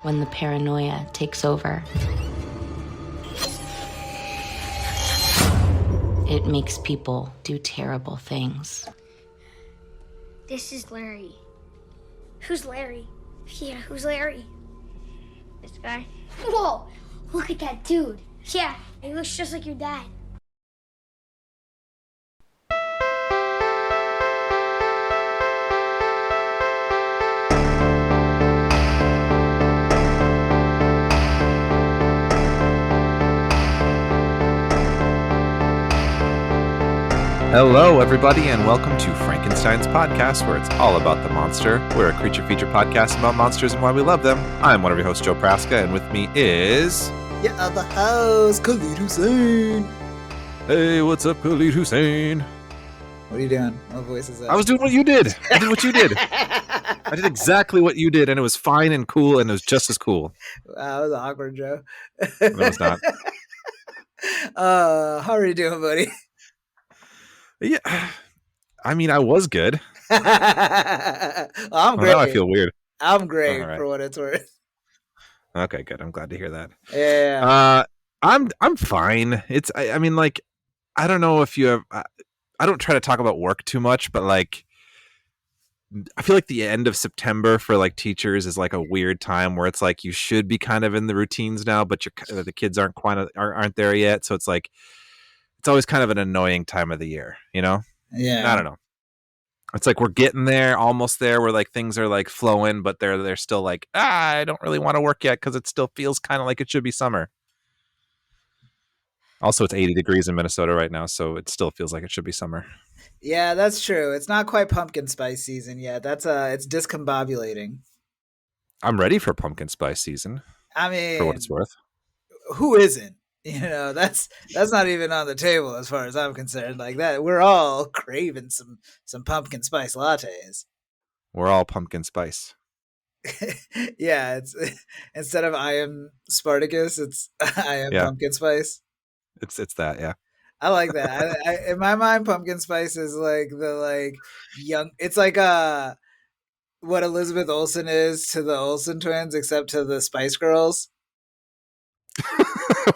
when the paranoia takes over. It makes people do terrible things. This is Larry. Who's Larry? Yeah, who's Larry? This guy. Whoa! Look at that dude. Yeah, he looks just like your dad. Hello, everybody, and welcome to Frankenstein's podcast, where it's all about the monster. We're a creature feature podcast about monsters and why we love them. I'm one of your hosts, Joe Praska, and with me is... Your other host, Khalid Hussein. Hey, what's up, Khalid Hussein? What are you doing? What voice is that? I was doing what you did. I did what you did. I did exactly what you did, and it was fine and cool, and it was just as cool. Wow, that was awkward, Joe. No, it's not. How are you doing, buddy? Yeah, I mean, I was good. I'm great. Now I feel weird. I'm great right. for what it's worth. Okay, good. I'm glad to hear that. Yeah. I'm fine. I mean, like, I don't know if you have. I don't try to talk about work too much, but like, I feel like the end of September for like teachers is like a weird time where it's like you should be kind of in the routines now, but the kids aren't there yet. So it's like, it's always kind of an annoying time of the year, you know? Yeah. I don't know. It's like we're getting there, almost there, where like things are like flowing, but they're still like, I don't really want to work yet because it still feels kind of like it should be summer. Also, it's 80 degrees in Minnesota right now, so it still feels like it should be summer. Yeah, that's true. It's not quite pumpkin spice season yet. It's discombobulating. I'm ready for pumpkin spice season. I mean, for what it's worth. Who isn't? You know, that's not even on the table as far as I'm concerned. Like that, we're all craving some pumpkin spice lattes. We're all pumpkin spice. Yeah, it's instead of I am Spartacus, it's I am pumpkin spice. It's that, yeah. I like that. I in my mind, pumpkin spice is like the young. It's like what Elizabeth Olsen is to the Olsen twins, except to the Spice Girls.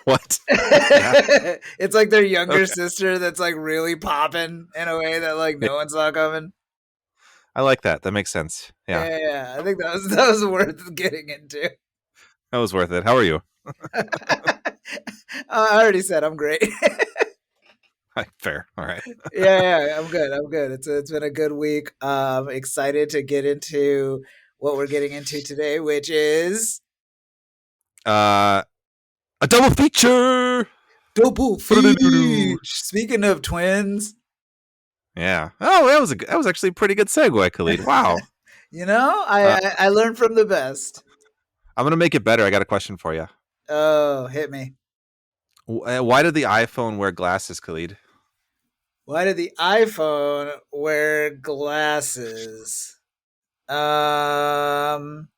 What? Yeah. It's like their younger sister that's like really popping in a way that like no one saw coming. I like that. That makes sense. Yeah. I think that was worth getting into. That was worth it. How are you? I already said I'm great. Fair. All right. Yeah, I'm good. It's been a good week. Excited to get into what we're getting into today, which is a double feature. Speaking of twins. Yeah. Oh, that was actually a pretty good segue, Khalid. Wow. You know, I learned from the best. I'm gonna make it better. I got a question for you. Oh, hit me. Why did the iPhone wear glasses, Khalid? Why did the iPhone wear glasses? I'm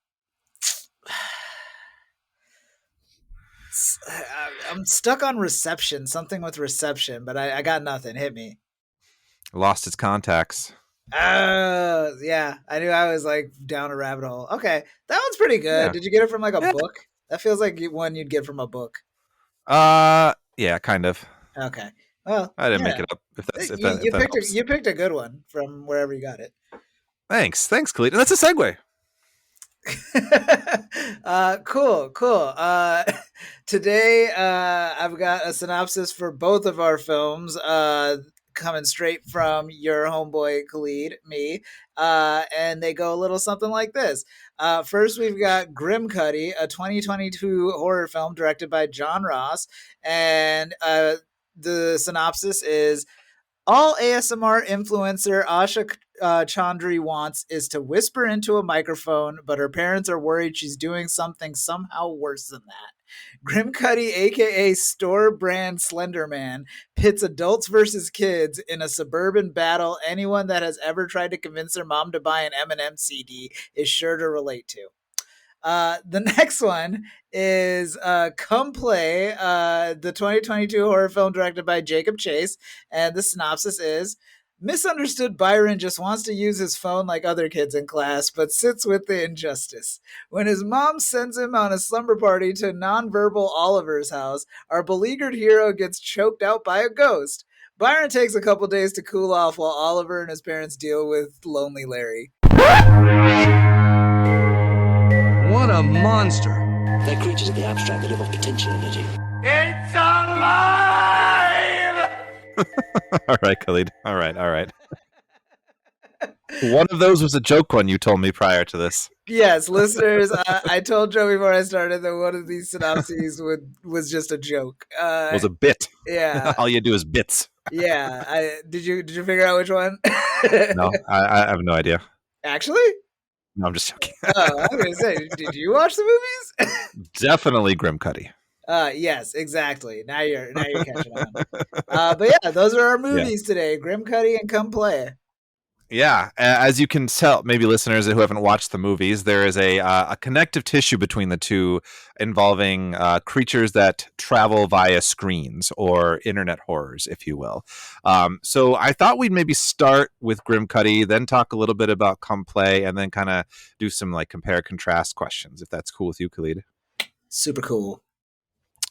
stuck on reception. Something with reception, but I got nothing. Hit me. Lost its contacts. Yeah. I knew I was like down a rabbit hole. Okay, that one's pretty good. Yeah. Did you get it from like a book? That feels like one you'd get from a book. Yeah, kind of. Okay. Well, I didn't make it up. You picked a good one from wherever you got it. Thanks, Khalid. And that's a segue. Cool. Today, I've got a synopsis for both of our films. Coming straight from your homeboy Khalid, me, and they go a little something like this. First, we've got Grimcutty, a 2022 horror film directed by John Ross, and the synopsis is: all ASMR influencer Asha Chandri wants is to whisper into a microphone, but her parents are worried she's doing something somehow worse than that. Grimcutty, aka Store Brand Slenderman, pits adults versus kids in a suburban battle anyone that has ever tried to convince their mom to buy an Eminem CD is sure to relate to. The next one is Come Play, the 2022 horror film directed by Jacob Chase, and the synopsis is: Misunderstood Byron just wants to use his phone like other kids in class, but sits with the injustice. When his mom sends him on a slumber party to nonverbal Oliver's house, our beleaguered hero gets choked out by a ghost. Byron takes a couple days to cool off while Oliver and his parents deal with lonely Larry. What a monster. They're creatures of the abstract that live off potential energy. It's alive! All right, Khalid. All right. One of those was a joke one you told me prior to this. Yes, listeners, I told Joe before I started that one of these synopses was just a joke. It was a bit. Yeah. All you do is bits. Yeah. Did you figure out which one? No, I have no idea. Actually? No, I'm just joking. Oh, I was gonna say, did you watch the movies? Definitely Grimcutty. Yes, exactly. Now you're catching on. But yeah, those are our movies today: Grimcutty and Come Play. Yeah, as you can tell, maybe listeners who haven't watched the movies, there is a connective tissue between the two involving creatures that travel via screens or internet horrors, if you will. So I thought we'd maybe start with Grimcutty, then talk a little bit about Come Play, and then kind of do some like compare contrast questions, if that's cool with you, Khalid. Super cool.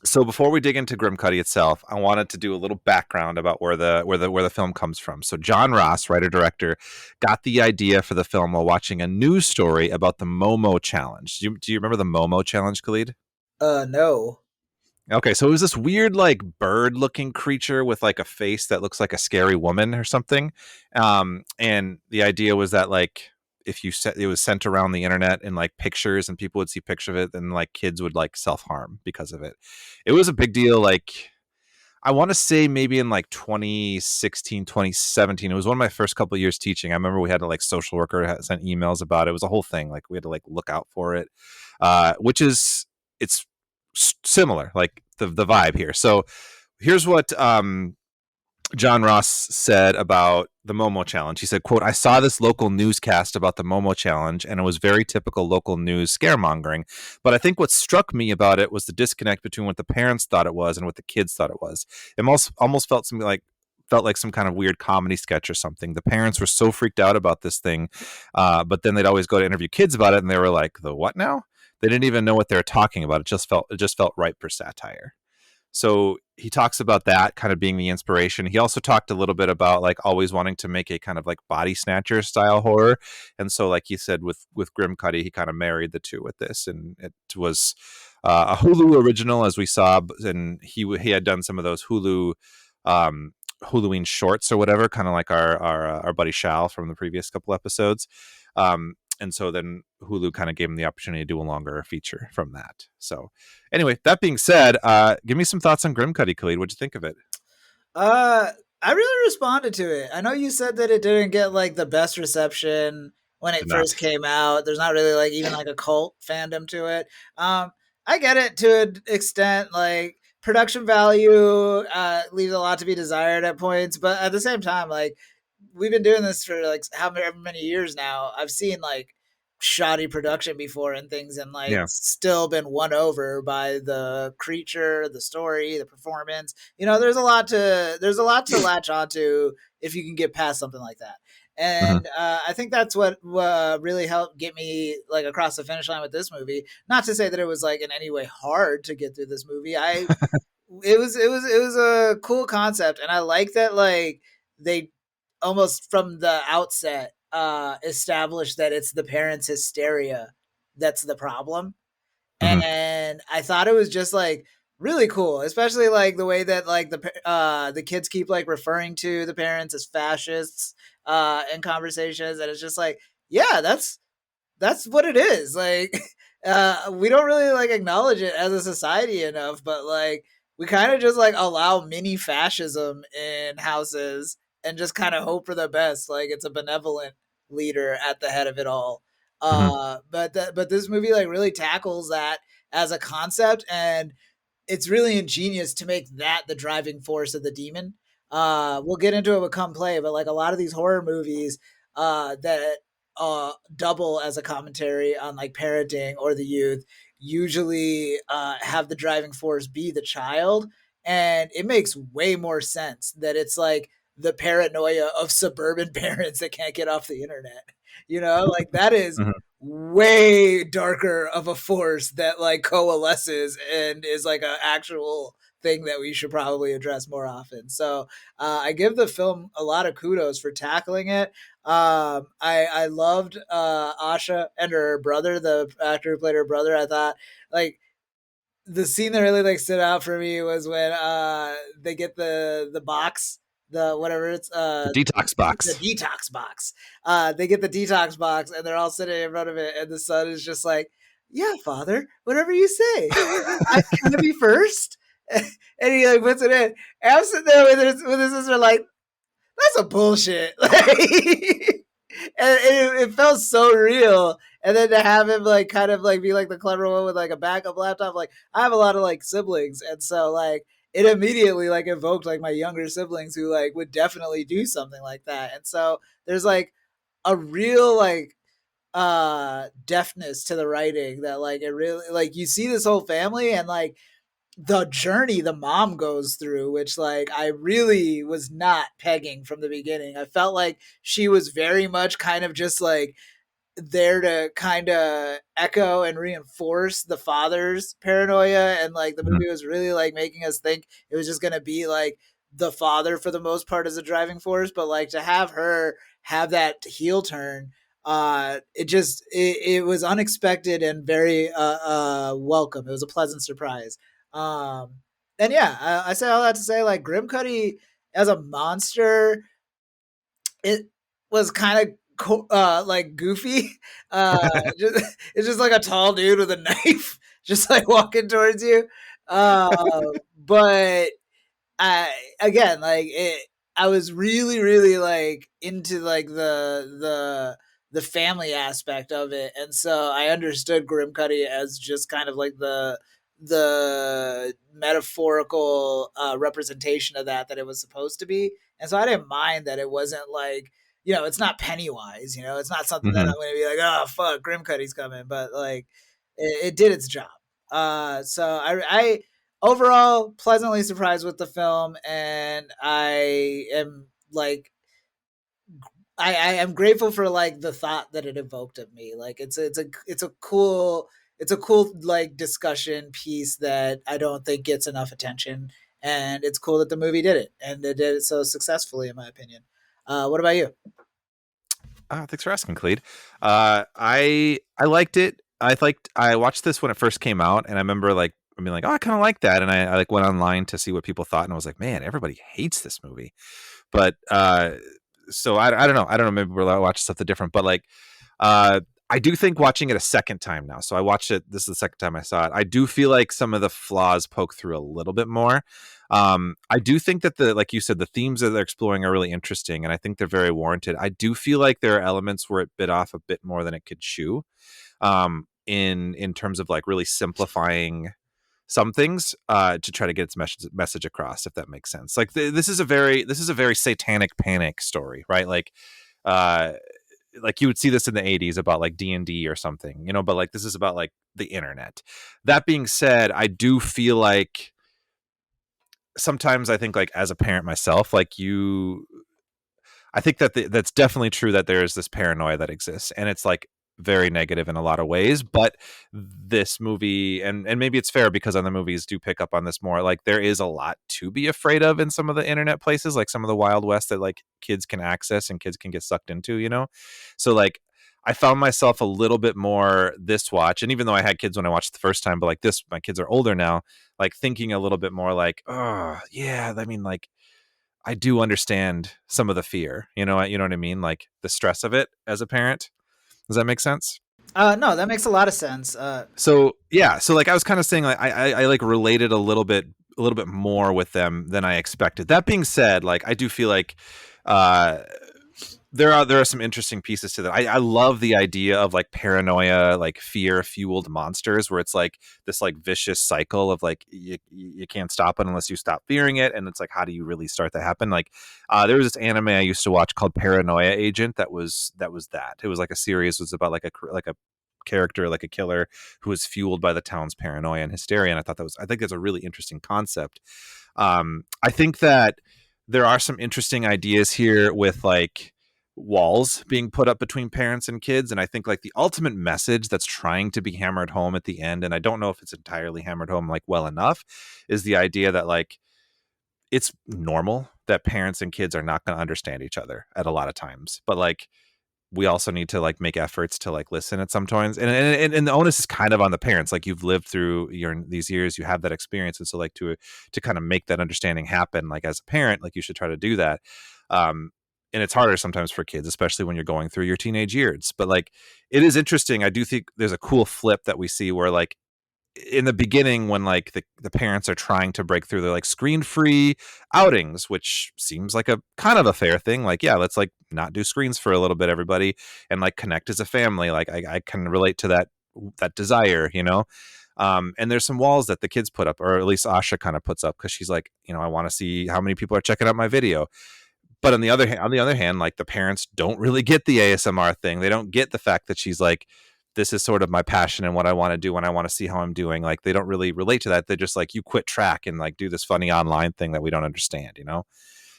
So before we dig into Grimcutty itself, I wanted to do a little background about where the film comes from. So John Ross, writer director, got the idea for the film while watching a news story about the Momo Challenge. Do you remember the Momo Challenge, Khalid? No. Okay, so it was this weird like bird-looking creature with like a face that looks like a scary woman or something. And the idea was that like if you set it was sent around the internet in like pictures and people would see pictures of it, then like kids would like self-harm because of it. It was a big deal. Like I want to say maybe in like 2016, 2017, it was one of my first couple of years teaching. I remember we had to like social worker sent emails about it. It was a whole thing. Like we had to like look out for it, which is it's similar, like the vibe here. So here's what John Ross said about the Momo Challenge. He said, quote, "I saw this local newscast about the Momo Challenge, and it was very typical local news scaremongering. But I think what struck me about it was the disconnect between what the parents thought it was and what the kids thought it was. It almost felt like some kind of weird comedy sketch or something. The parents were so freaked out about this thing, but then they'd always go to interview kids about it, and they were like, the what now? They didn't even know what they were talking about. It just felt ripe for satire." So he talks about that kind of being the inspiration. He also talked a little bit about like always wanting to make a kind of like body snatcher style horror. And so like he said with Grimcutty, he kind of married the two with this. And it was a Hulu original, as we saw. And he had done some of those Huluween shorts or whatever, kind of like our buddy Shal from the previous couple episodes. And so then Hulu kind of gave him the opportunity to do a longer feature from that. So anyway, that being said, give me some thoughts on Grimcutty, Khalid. What'd you think of it? I really responded to it. I know you said that it didn't get like the best reception when it first came out. There's not really like even like a cult fandom to it. I get it to an extent. Like production value leaves a lot to be desired at points, but at the same time, like we've been doing this for like however many years now. I've seen like shoddy production before and things, and like still been won over by the creature, the story, the performance. You know, there's a lot to latch onto if you can get past something like that. And I think that's what really helped get me like across the finish line with this movie. Not to say that it was like in any way hard to get through this movie. It was a cool concept, and I like that like they almost from the outset established that it's the parents' hysteria that's the problem. And I thought it was just like really cool, especially like the way that like the kids keep like referring to the parents as fascists in conversations, and it's just like, yeah, that's what it is. Like we don't really like acknowledge it as a society enough, but like we kind of just like allow mini fascism in houses and just kind of hope for the best. Like it's a benevolent leader at the head of it all. But this movie like really tackles that as a concept, and it's really ingenious to make that the driving force of the demon. We'll get into it with Come Play, but like a lot of these horror movies that double as a commentary on like parenting or the youth usually have the driving force be the child, and it makes way more sense that it's like the paranoia of suburban parents that can't get off the internet. You know, like that is way darker of a force that like coalesces and is like an actual thing that we should probably address more often. So I give the film a lot of kudos for tackling it. I loved Asha and her brother, the actor who played her brother. I thought like the scene that really like stood out for me was when they get the box, the whatever it's The detox box. the detox box. They get the detox box and they're all sitting in front of it, and the son is just like, "Yeah, father, whatever you say. Can I be first?" And he like puts it in. And I'm sitting there with his sister, like, that's a bullshit. And it felt so real. And then to have him like kind of like be like the clever one with like a backup laptop, like I have a lot of like siblings, and so like it immediately like evoked like my younger siblings who like would definitely do something like that. And so there's like a real like deftness to the writing that like it really like you see this whole family and like the journey the mom goes through, which like I really was not pegging from the beginning. I felt like she was very much kind of just like there to kind of echo and reinforce the father's paranoia, and like the movie was really like making us think it was just going to be like the father for the most part as a driving force, but like to have her have that heel turn, it was unexpected and very welcome. It was a pleasant surprise. um and yeah, I say all that to say like Grimcutty as a monster, it was kind of like goofy. It's just like a tall dude with a knife, just like walking towards you. But I again like it. I was really, really like into like the family aspect of it, and so I understood Grimcutty as just kind of like the metaphorical representation of that it was supposed to be. And so I didn't mind that it wasn't like, it's not Pennywise, it's not something that I'm going to be like, oh fuck, Grimcutty's coming, but like it did its job. So I overall pleasantly surprised with the film, and I am like I am grateful for like the thought that it evoked of me. Like it's a cool like discussion piece that I don't think gets enough attention, and it's cool that the movie did it, and it did it so successfully, in my opinion. What about you? Thanks for asking, Clede. I liked it. I watched this when it first came out, and I remember like I mean like, oh, I kind of like that, and I like went online to see what people thought, and I was like, man, everybody hates this movie. But so I don't know. I don't know. Maybe we'll watch something different, but like I do think watching it a second time now. So I watched it. This is the second time I saw it. I do feel like some of the flaws poke through a little bit more. I do think that like you said, the themes that they're exploring are really interesting, and I think they're very warranted. I do feel like there are elements where it bit off a bit more than it could chew, in terms of like really simplifying some things to try to get its message across, if that makes sense. Like this is a very satanic panic story, right? Like you would see this in the 80s about like D&D or something, but like this is about like the internet. That being said, I do feel like sometimes I think like as a parent myself, like I think that that's definitely true that there is this paranoia that exists, and it's like very negative in a lot of ways. But this movie, and maybe it's fair because other movies do pick up on this more, like there is a lot to be afraid of in some of the internet places, like some of the Wild West that like kids can access and kids can get sucked into. So like I found myself a little bit more this watch, and even though I had kids when I watched the first time, but like this, my kids are older now, like thinking a little bit more like, oh yeah, I mean like I do understand some of the fear, you know what I mean? Like the stress of it as a parent. Does that make sense? No, that makes a lot of sense. So yeah, so like I was kind of saying, like I like related a little bit more with them than I expected. That being said, like I do feel like there are some interesting pieces to that. I love the idea of like paranoia, like fear fueled monsters, where it's like this like vicious cycle of like you can't stop it unless you stop fearing it, and it's like how do you really start that happen? Like there was this anime I used to watch called Paranoia Agent that was that. It was like a series. It was about like a character, like a killer who was fueled by the town's paranoia and hysteria, and I think that's a really interesting concept. I think that there are some interesting ideas here with like walls being put up between parents and kids, and I think like the ultimate message that's trying to be hammered home at the end, and I don't know if it's entirely hammered home like well enough, is the idea that like it's normal that parents and kids are not going to understand each other at a lot of times, but like we also need to like make efforts to like listen at some times, and the onus is kind of on the parents. Like you've lived through these years, you have that experience, and so like to kind of make that understanding happen, like as a parent, like you should try to do that. And it's harder sometimes for kids, especially when you're going through your teenage years, but like it is interesting. I do think there's a cool flip that we see where like in the beginning when like the parents are trying to break through, they're like screen free outings, which seems like a kind of a fair thing. Like, yeah, let's like not do screens for a little bit, everybody, and like connect as a family. Like I can relate to that desire, you know. And there's some walls that the kids put up, or at least Asha kind of puts up, because she's like, you know, I want to see how many people are checking out my video. But on the other hand, like the parents don't really get the ASMR thing. They don't get the fact that she's like, this is sort of my passion and what I want to do when I want to see how I'm doing. Like they don't really relate to that. They're just like, you quit track and like do this funny online thing that we don't understand, you know?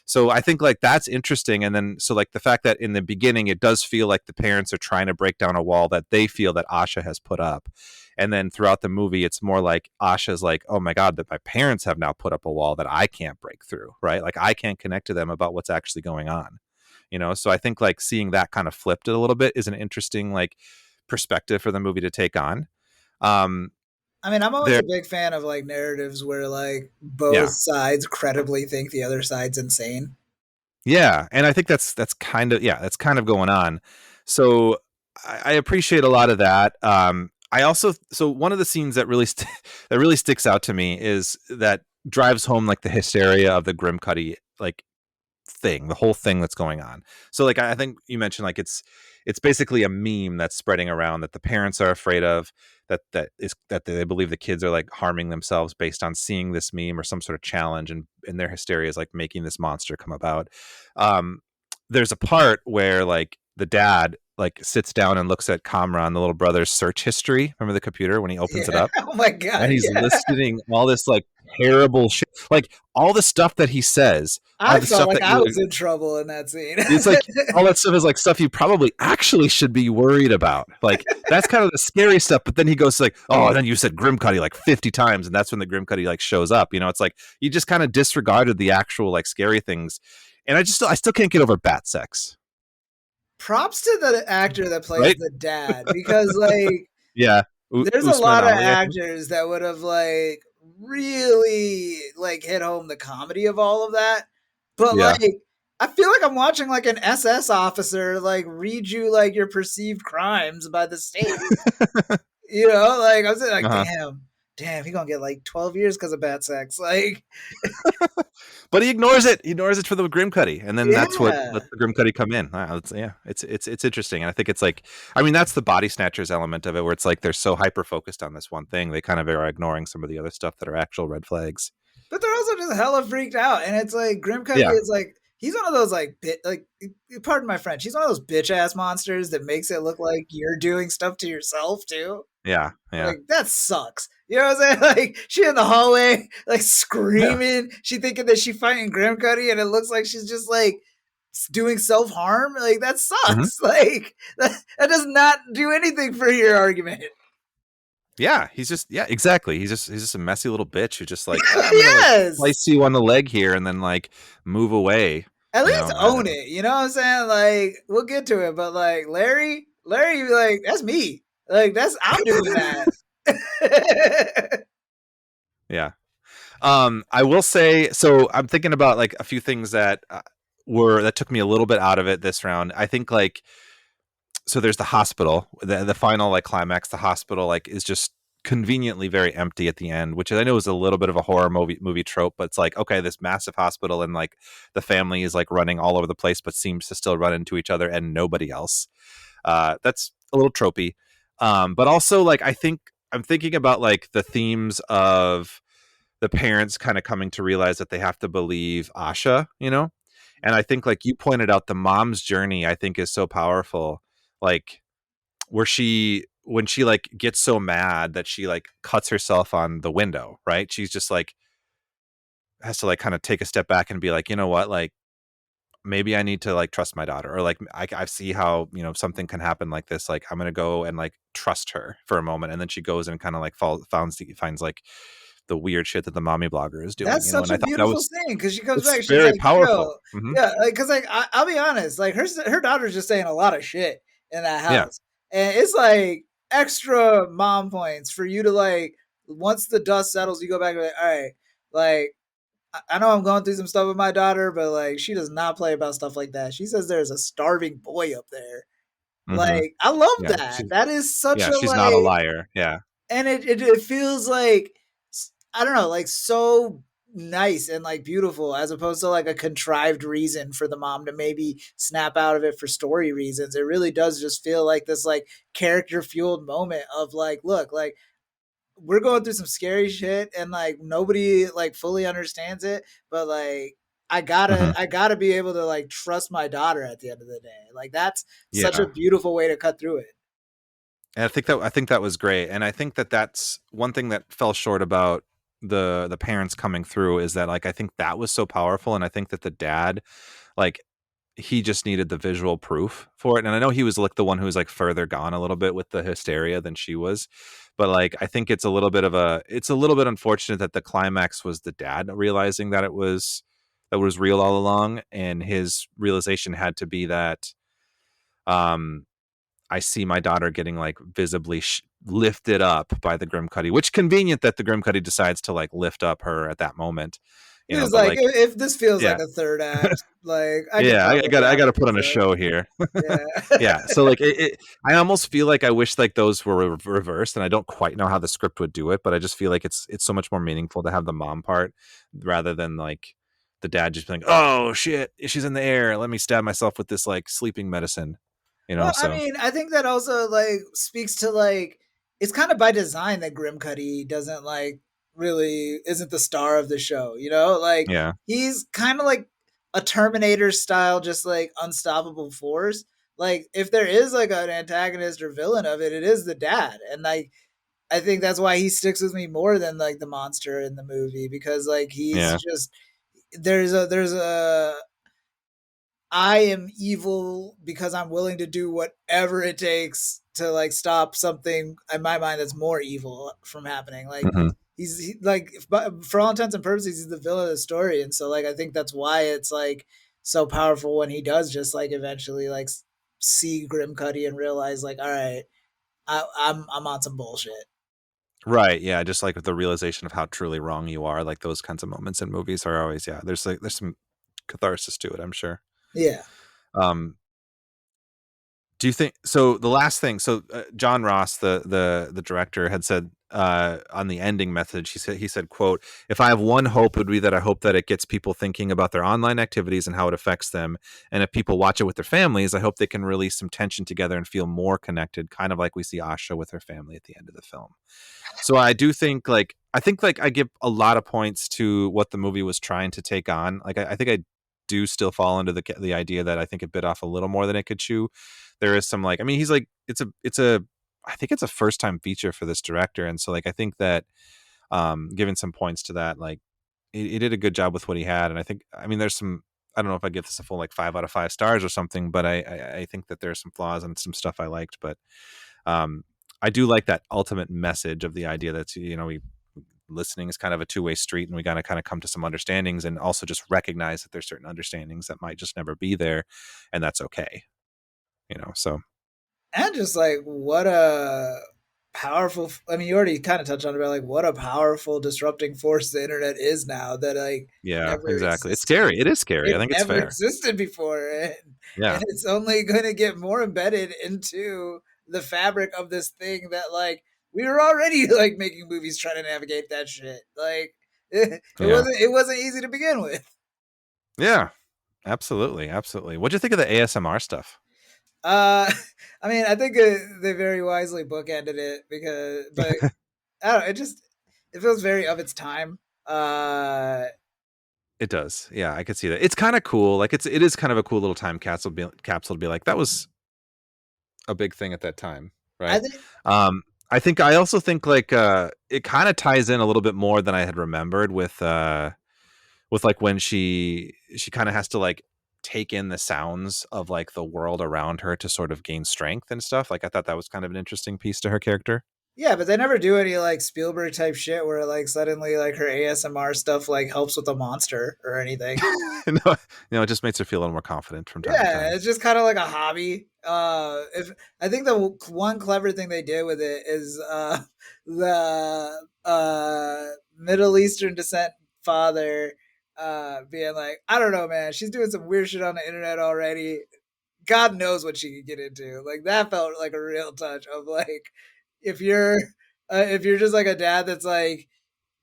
So I think like that's interesting. And then, so like the fact that in the beginning, it does feel like the parents are trying to break down a wall that they feel that Asha has put up. And then throughout the movie, it's more like Asha's like, oh my God, that my parents have now put up a wall that I can't break through, right? Like I can't connect to them about what's actually going on, you know? So I think like seeing that kind of flipped a little bit is an interesting like perspective for the movie to take on. I mean, I'm always a big fan of like narratives where like both sides credibly think the other side's insane. Yeah, and I think that's kind of going on. So I appreciate a lot of that. I also, so one of the scenes that really that really sticks out to me is that drives home like the hysteria of the Grimcutty like thing, the whole thing that's going on. So like I think you mentioned like it's basically a meme that's spreading around that the parents are afraid of, that they believe the kids are like harming themselves based on seeing this meme or some sort of challenge, and their hysteria is like making this monster come about. There's a part where like the dad like sits down and looks at Kamran, the little brother's search history. Remember the computer when he opens it up? Oh my God. And he's listing all this like terrible shit, like all the stuff that he says. I felt like I was in trouble in that scene. It's like all that stuff is like stuff you probably actually should be worried about. Like that's kind of the scary stuff. But then he goes like, oh, and then you said Grimcutty like 50 times, and that's when the Grimcutty like shows up. You know, it's like you just kind of disregarded the actual like scary things. And I still can't get over bat sex. Props to the actor that plays the dad, because like yeah, there's a lot of actors that would have like really like hit home the comedy of all of that. But like I feel like I'm watching like an SS officer like read you like your perceived crimes by the state. You know, like I was like, damn, he gonna get like 12 years because of bad sex. Like, but he ignores it. He ignores it for the Grimcutty, and then that's what lets the Grimcutty come in. It's interesting, and I think it's like, I mean, that's the body snatchers element of it, where it's like they're so hyper focused on this one thing, they kind of are ignoring some of the other stuff that are actual red flags. But they're also just hella freaked out, and it's like Grimcutty is like, he's one of those like pardon my French, he's one of those bitch ass monsters that makes it look like you're doing stuff to yourself too. Yeah. Like that sucks. You know what I'm saying? Like she in the hallway, like screaming. Yeah. She thinking that she fighting Grimcutty, and it looks like she's just like doing self-harm. Like that sucks. Mm-hmm. Like that does not do anything for your argument. Yeah, he's just exactly. He's just a messy little bitch who just like, I'm gonna like slice you on the leg here and then like move away. At least own it. You know what I'm saying? Like we'll get to it, but like Larry, like that's me. Like I'm doing that. Yeah. I will say, so I'm thinking about like a few things that that took me a little bit out of it this round. I think like, so there's the hospital, the final like climax, the hospital like is just conveniently very empty at the end, which I know is a little bit of a horror movie trope, but it's like, okay, this massive hospital and like the family is like running all over the place, but seems to still run into each other and nobody else. That's a little tropey. But also like, I'm thinking about like the themes of the parents kind of coming to realize that they have to believe Asha, you know? And I think like you pointed out, the mom's journey, I think is so powerful. Like when she like gets so mad that she like cuts herself on the window, right? She's just like, has to like kind of take a step back and be like, you know what, like maybe I need to like trust my daughter, or like I see how, you know, something can happen like this. Like I'm gonna go and like trust her for a moment, and then she goes and kind of like finds like the weird shit that the mommy blogger is doing, That's you know. such And I a thought that beautiful was thing because she comes it's back. She's very like, powerful. "Yo, Hmm. yeah," because like I'll be honest, like her daughter's just saying a lot of shit in that Yeah. house, and it's like extra mom points for you to like. Once the dust settles, you go back and be like, all right, like I know I'm going through some stuff with my daughter, but like she does not play about stuff like that. She says there's a starving boy up there. Hmm. Like I love Yeah. that. That is such Yeah. a She's not a like, liar. Yeah. and it feels like I don't know, like so nice and like beautiful as opposed to like a contrived reason for the mom to maybe snap out of it for story reasons. It really does just feel like this like character fueled moment of like, look, like we're going through some scary shit and like nobody like fully understands it, but like Hmm. I gotta be able to like trust my daughter at the end of the day. Like that's such a Yeah. beautiful way to cut through it. And I think that was great. And I think that that's one thing that fell short about the parents coming through, is that like I think that was so powerful, and I think that the dad, like, he just needed the visual proof for it. And I know he was like the one who was like further gone a little bit with the hysteria than she was. But like I think it's a little bit unfortunate that the climax was the dad realizing that that was real all along, and his realization had to be that um I see my daughter getting like visibly lifted up by the Grimcutty, which convenient that the Grimcutty decides to like lift up her at that moment, He you know. was But like, like, if this feels like yeah, a third act, like I can yeah, probably I have got to it put on a this show here. way. Yeah, Yeah. so like I almost feel like I wish like those were reversed, and I don't quite know how the script would do it, but I just feel like it's so much more meaningful to have the mom part rather than like the dad just being like, oh shit, she's in the air, let me stab myself with this like sleeping medicine, you know. Well, I So mean, I think that also like speaks to like it's kind of by design that Grimcutty doesn't like really isn't the star of the show, you know? Like yeah. he's kind of like a Terminator style, just like unstoppable force. Like if there is like an antagonist or villain of it, it is the dad. And like I think that's why he sticks with me more than like the monster in the movie because like he's Yeah. just there's a I am evil because I'm willing to do whatever it takes to like stop something in my mind that's more evil from happening. Like Mhm. like for all intents and purposes, he's the villain of the story, and so like I think that's why it's like so powerful when he does just like eventually like see Grimcutty and realize like, all right, I'm on some bullshit. Right, yeah, just like the realization of how truly wrong you are, like those kinds of moments in movies are always, yeah, there's like there's some catharsis to it, I'm sure. Yeah. Um, do you think so? The last thing, so John Ross, the director, had said on the ending message, he said, "quote If I have one hope, it would be that I hope that it gets people thinking about their online activities and how it affects them, and if people watch it with their families, I hope they can release some tension together and feel more connected, kind of like we see Asha with her family at the end of the film." So I do think like I give a lot of points to what the movie was trying to take on. Like I think I do still fall into the idea that I think it bit off a little more than it could chew. There is some like I mean he's like it's a I think it's a first time feature for this director, and so like I think that giving some points to that, like he did a good job with what he had, and I think I mean there's some I don't know if I give this a full like 5 out of 5 stars or something, but I think that there's some flaws and some stuff I liked, but um, I do like that ultimate message of the idea that, you know, we listening is kind of a two-way street, and we got to kind of come to some understandings, and also just recognize that there's certain understandings that might just never be there, and that's okay, you know. So And just like what a powerful I mean you already kind of touched on it but like what a powerful disrupting force the internet is now that like yeah, never exactly. It's existed scary. It is scary. I it think it's never fair. existed before and Yeah. it's only going to get more embedded into the fabric of this thing that like we were already like making movies trying to navigate that shit like Yeah. it wasn't easy to begin with. Yeah. Absolutely. Absolutely. What'd you think of the ASMR stuff? uh I mean I think they very wisely bookended it because but I don't know, it just it feels very of its time. It does. Yeah, I could see that. It's kind of cool. Like it is kind of a cool little time capsule to be like that was a big thing at that time, I right? think Um, I also think like it kind of ties in a little bit more than I had remembered with with like when she kind of has to like take in the sounds of like the world around her to sort of gain strength and stuff. Like I thought that was kind of an interesting piece to her character. Yeah, but they never do any like Spielberg type shit where like suddenly like her ASMR stuff like helps with the monster or anything. No, it just makes her feel a little more confident from time to Yeah, time. it's just kind of like a hobby. If I think the one clever thing they did with it is the Middle Eastern descent father being like, I don't know, man, she's doing some weird shit on the internet already. God knows what she could get into. Like that felt like a real touch of like if you're just like a dad that's like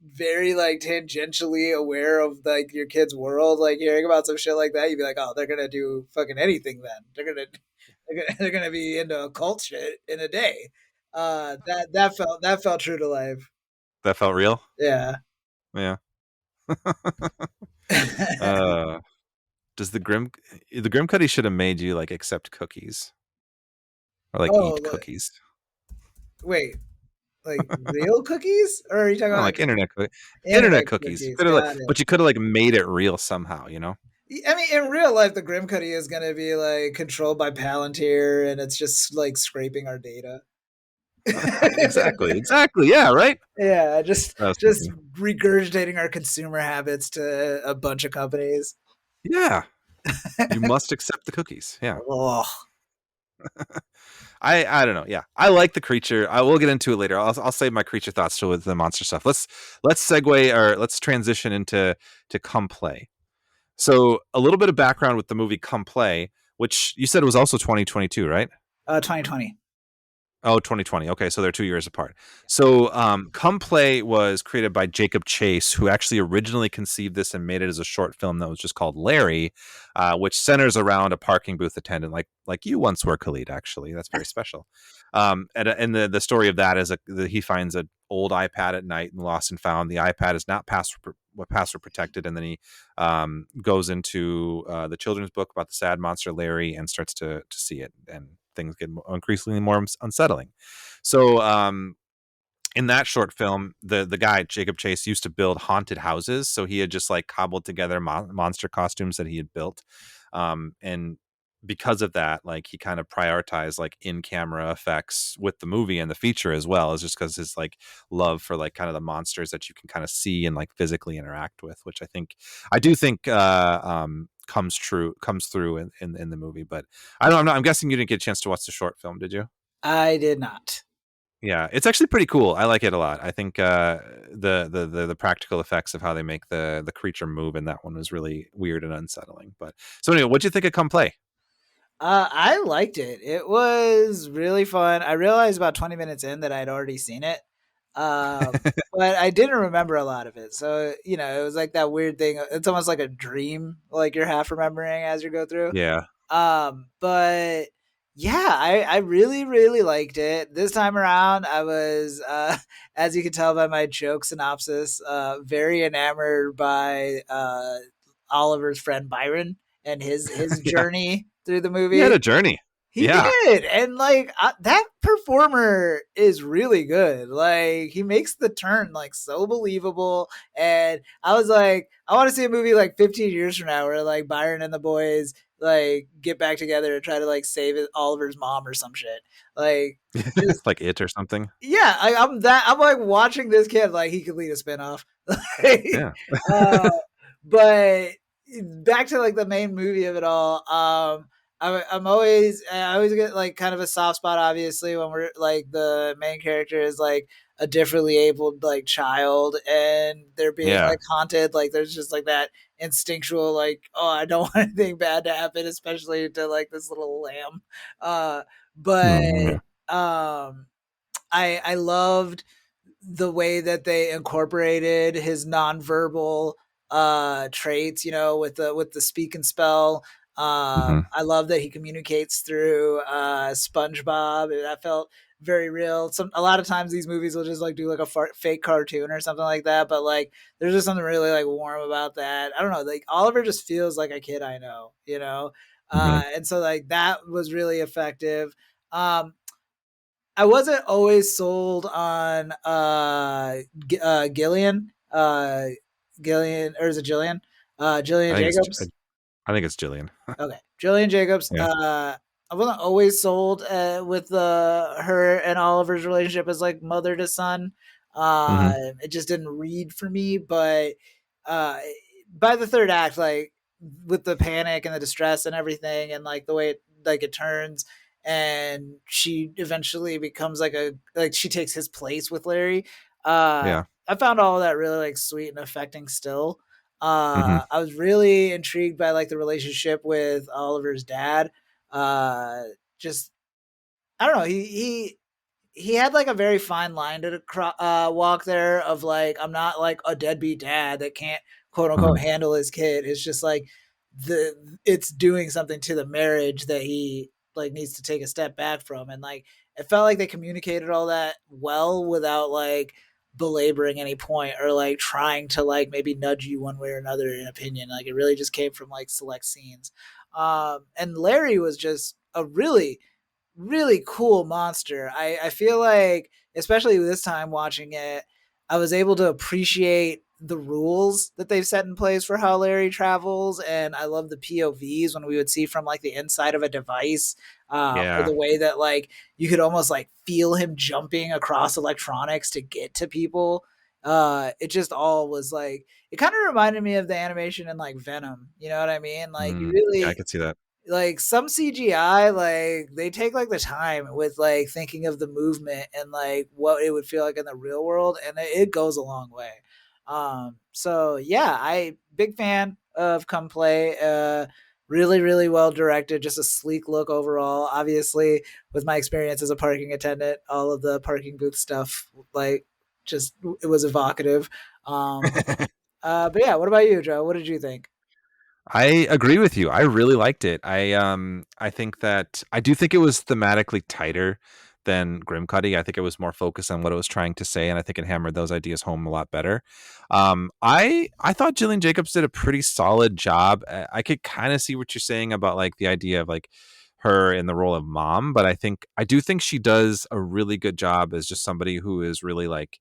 very like tangentially aware of like your kid's world, like hearing about some shit like that, you'd be like, oh, they're gonna do fucking anything then. They're gonna be into occult shit in a day. That felt true to life. That felt real. Yeah. Yeah. uh does the Grimcutty should have made you like accept cookies or like Oh, eat cookies. wait, like real cookies, or are you talking No, about like internet internet cookies. You cookies? could have like, Got it. but you could have like made it real somehow, you know? I mean, in real life, the Grimcutty is going to be like controlled by Palantir, and it's just like scraping our data. Exactly. Yeah, right? Yeah, I was just thinking. regurgitating our consumer habits to a bunch of companies. Yeah. You must accept the cookies. Yeah. Oh, I don't know. Yeah. I like the creature. I will get into it later. I'll save my creature thoughts to with the monster stuff. Let's segue or let's transition into Come Play. So a little bit of background with the movie Come Play, which you said was also 2022, right? 2020. Oh, 2020. Okay, so they're 2 years apart. So, Come Play was created by Jacob Chase, who actually originally conceived this and made it as a short film that was just called Larry, which centers around a parking booth attendant, like you once were, Khalid. Actually, that's very special. And the story of that is that he finds an old iPad at night and lost and found. The iPad is not password protected, and then he goes into the children's book about the sad monster Larry and starts to see it, and things get increasingly more unsettling. So in that short film, the guy Jacob Chase used to build haunted houses, so he had just like cobbled together monster costumes that he had built, and because of that, like he kind of prioritized like in-camera effects with the movie and the feature as well, is just because his like love for like kind of the monsters that you can kind of see and like physically interact with, which I do think comes through in the movie. But I'm guessing you didn't get a chance to watch the short film, did you? I did not. Yeah, it's actually pretty cool. I like it a lot. I think the practical effects of how they make the creature move in that one was really weird and unsettling. But so anyway, what'd you think of Come Play? I liked it. It was really fun. I realized about 20 minutes in that I'd already seen it. But I didn't remember a lot of it. So, it was like that weird thing. It's almost like a dream, like you're half remembering as you go through. Yeah. But yeah, I really, really liked it. This time around, I was, as you can tell by my joke synopsis, very enamored by Oliver's friend Byron and his Yeah. journey through the He had movie. a journey. He Yeah. did, and like that performer is really good. Like he makes the turn like so believable, and I was like, I want to see a movie like 15 years from now where like Byron and the boys like get back together and try to like save Oliver's mom or some shit. Like just Like It or something. yeah, I'm like watching this kid like he could lead a spinoff. Like, Yeah. uh, but back to like the main movie of it all. I always get like kind of a soft spot, obviously, when we're like the main character is like a differently abled like child and they're being Yeah. like haunted. Like there's just like that instinctual like, oh, I don't want anything bad to happen, especially to like this little lamb. But Mhm. um I loved the way that they incorporated his nonverbal traits, with the speak and spell. Mhm. I love that he communicates through SpongeBob. That felt very real. A lot of times these movies will just like do like a fake cartoon or something like that, but like there's just something really like warm about that. I don't know, like Oliver just feels like a kid I know. Mhm. And so like that was really effective. I wasn't always sold on Gillian. Gillian, or is it Jillian? Jillian I think it's Jacobs. I think it's Jillian. Okay, Jillian Jacobs. Yeah. I wasn't always sold with her and Oliver's relationship as like mother to son. Hmm. It just didn't read for me. But uh, by the third act, like with the panic and the distress and everything, and like the way it turns, and she eventually becomes like she takes his place with Larry. Yeah. I found all of that really like sweet and affecting still. Hmm. I was really intrigued by like the relationship with Oliver's dad. Just I don't know. He had like a very fine line to walk there of like I'm not like a deadbeat dad that can't quote unquote Hmm. handle his kid. It's just like it's doing something to the marriage that he like needs to take a step back from, and like it felt like they communicated all that well without like belaboring any point or like trying to like maybe nudge you one way or another in opinion. Like it really just came from like select scenes. And Larry was just a really cool monster. I feel like, especially this time watching it, I was able to appreciate the rules that they've set in place for how Larry travels, and I love the POVs when we would see from like the inside of a device, or Yeah. the way that like you could almost like feel him jumping across electronics to get to people. It just all was like it kind of reminded me of the animation in like Venom. You know what I mean? Like you Yeah, I really could see that. like some CGI, like they take like the time with like thinking of the movement and like what it would feel like in the real world, and it goes a long way. So yeah, I big fan of Come Play. Really well directed, just a sleek look overall. Obviously, with my experience as a parking attendant, all of the parking booth stuff, like just it was evocative. Um, but yeah, what about you, Joe? What did you think? I agree with you. I really liked it. I think that I do think it was thematically tighter than Grimcutty. I think it was more focused on what it was trying to say, and I think it hammered those ideas home a lot better. I thought Jillian Jacobs did a pretty solid job. I could kind of see what you're saying about like the idea of like her in the role of mom, but I do think she does a really good job as just somebody who is really like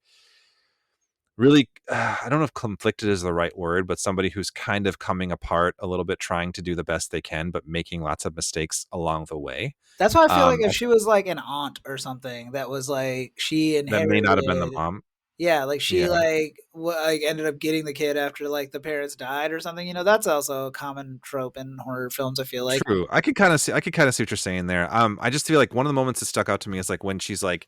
really I don't know if conflicted is the right word, but somebody who's kind of coming apart a little bit, trying to do the best they can, but making lots of mistakes along the way. That's why I feel like I if she was like an aunt or something that was like she That may not have been the inherited, mom. yeah, like she Yeah, like like ended up getting the kid after like the parents died or something. You know, that's also a common trope in horror films. I feel like. true. I could kind of see what you're saying there. I just feel like one of the moments that stuck out to me is like when she's like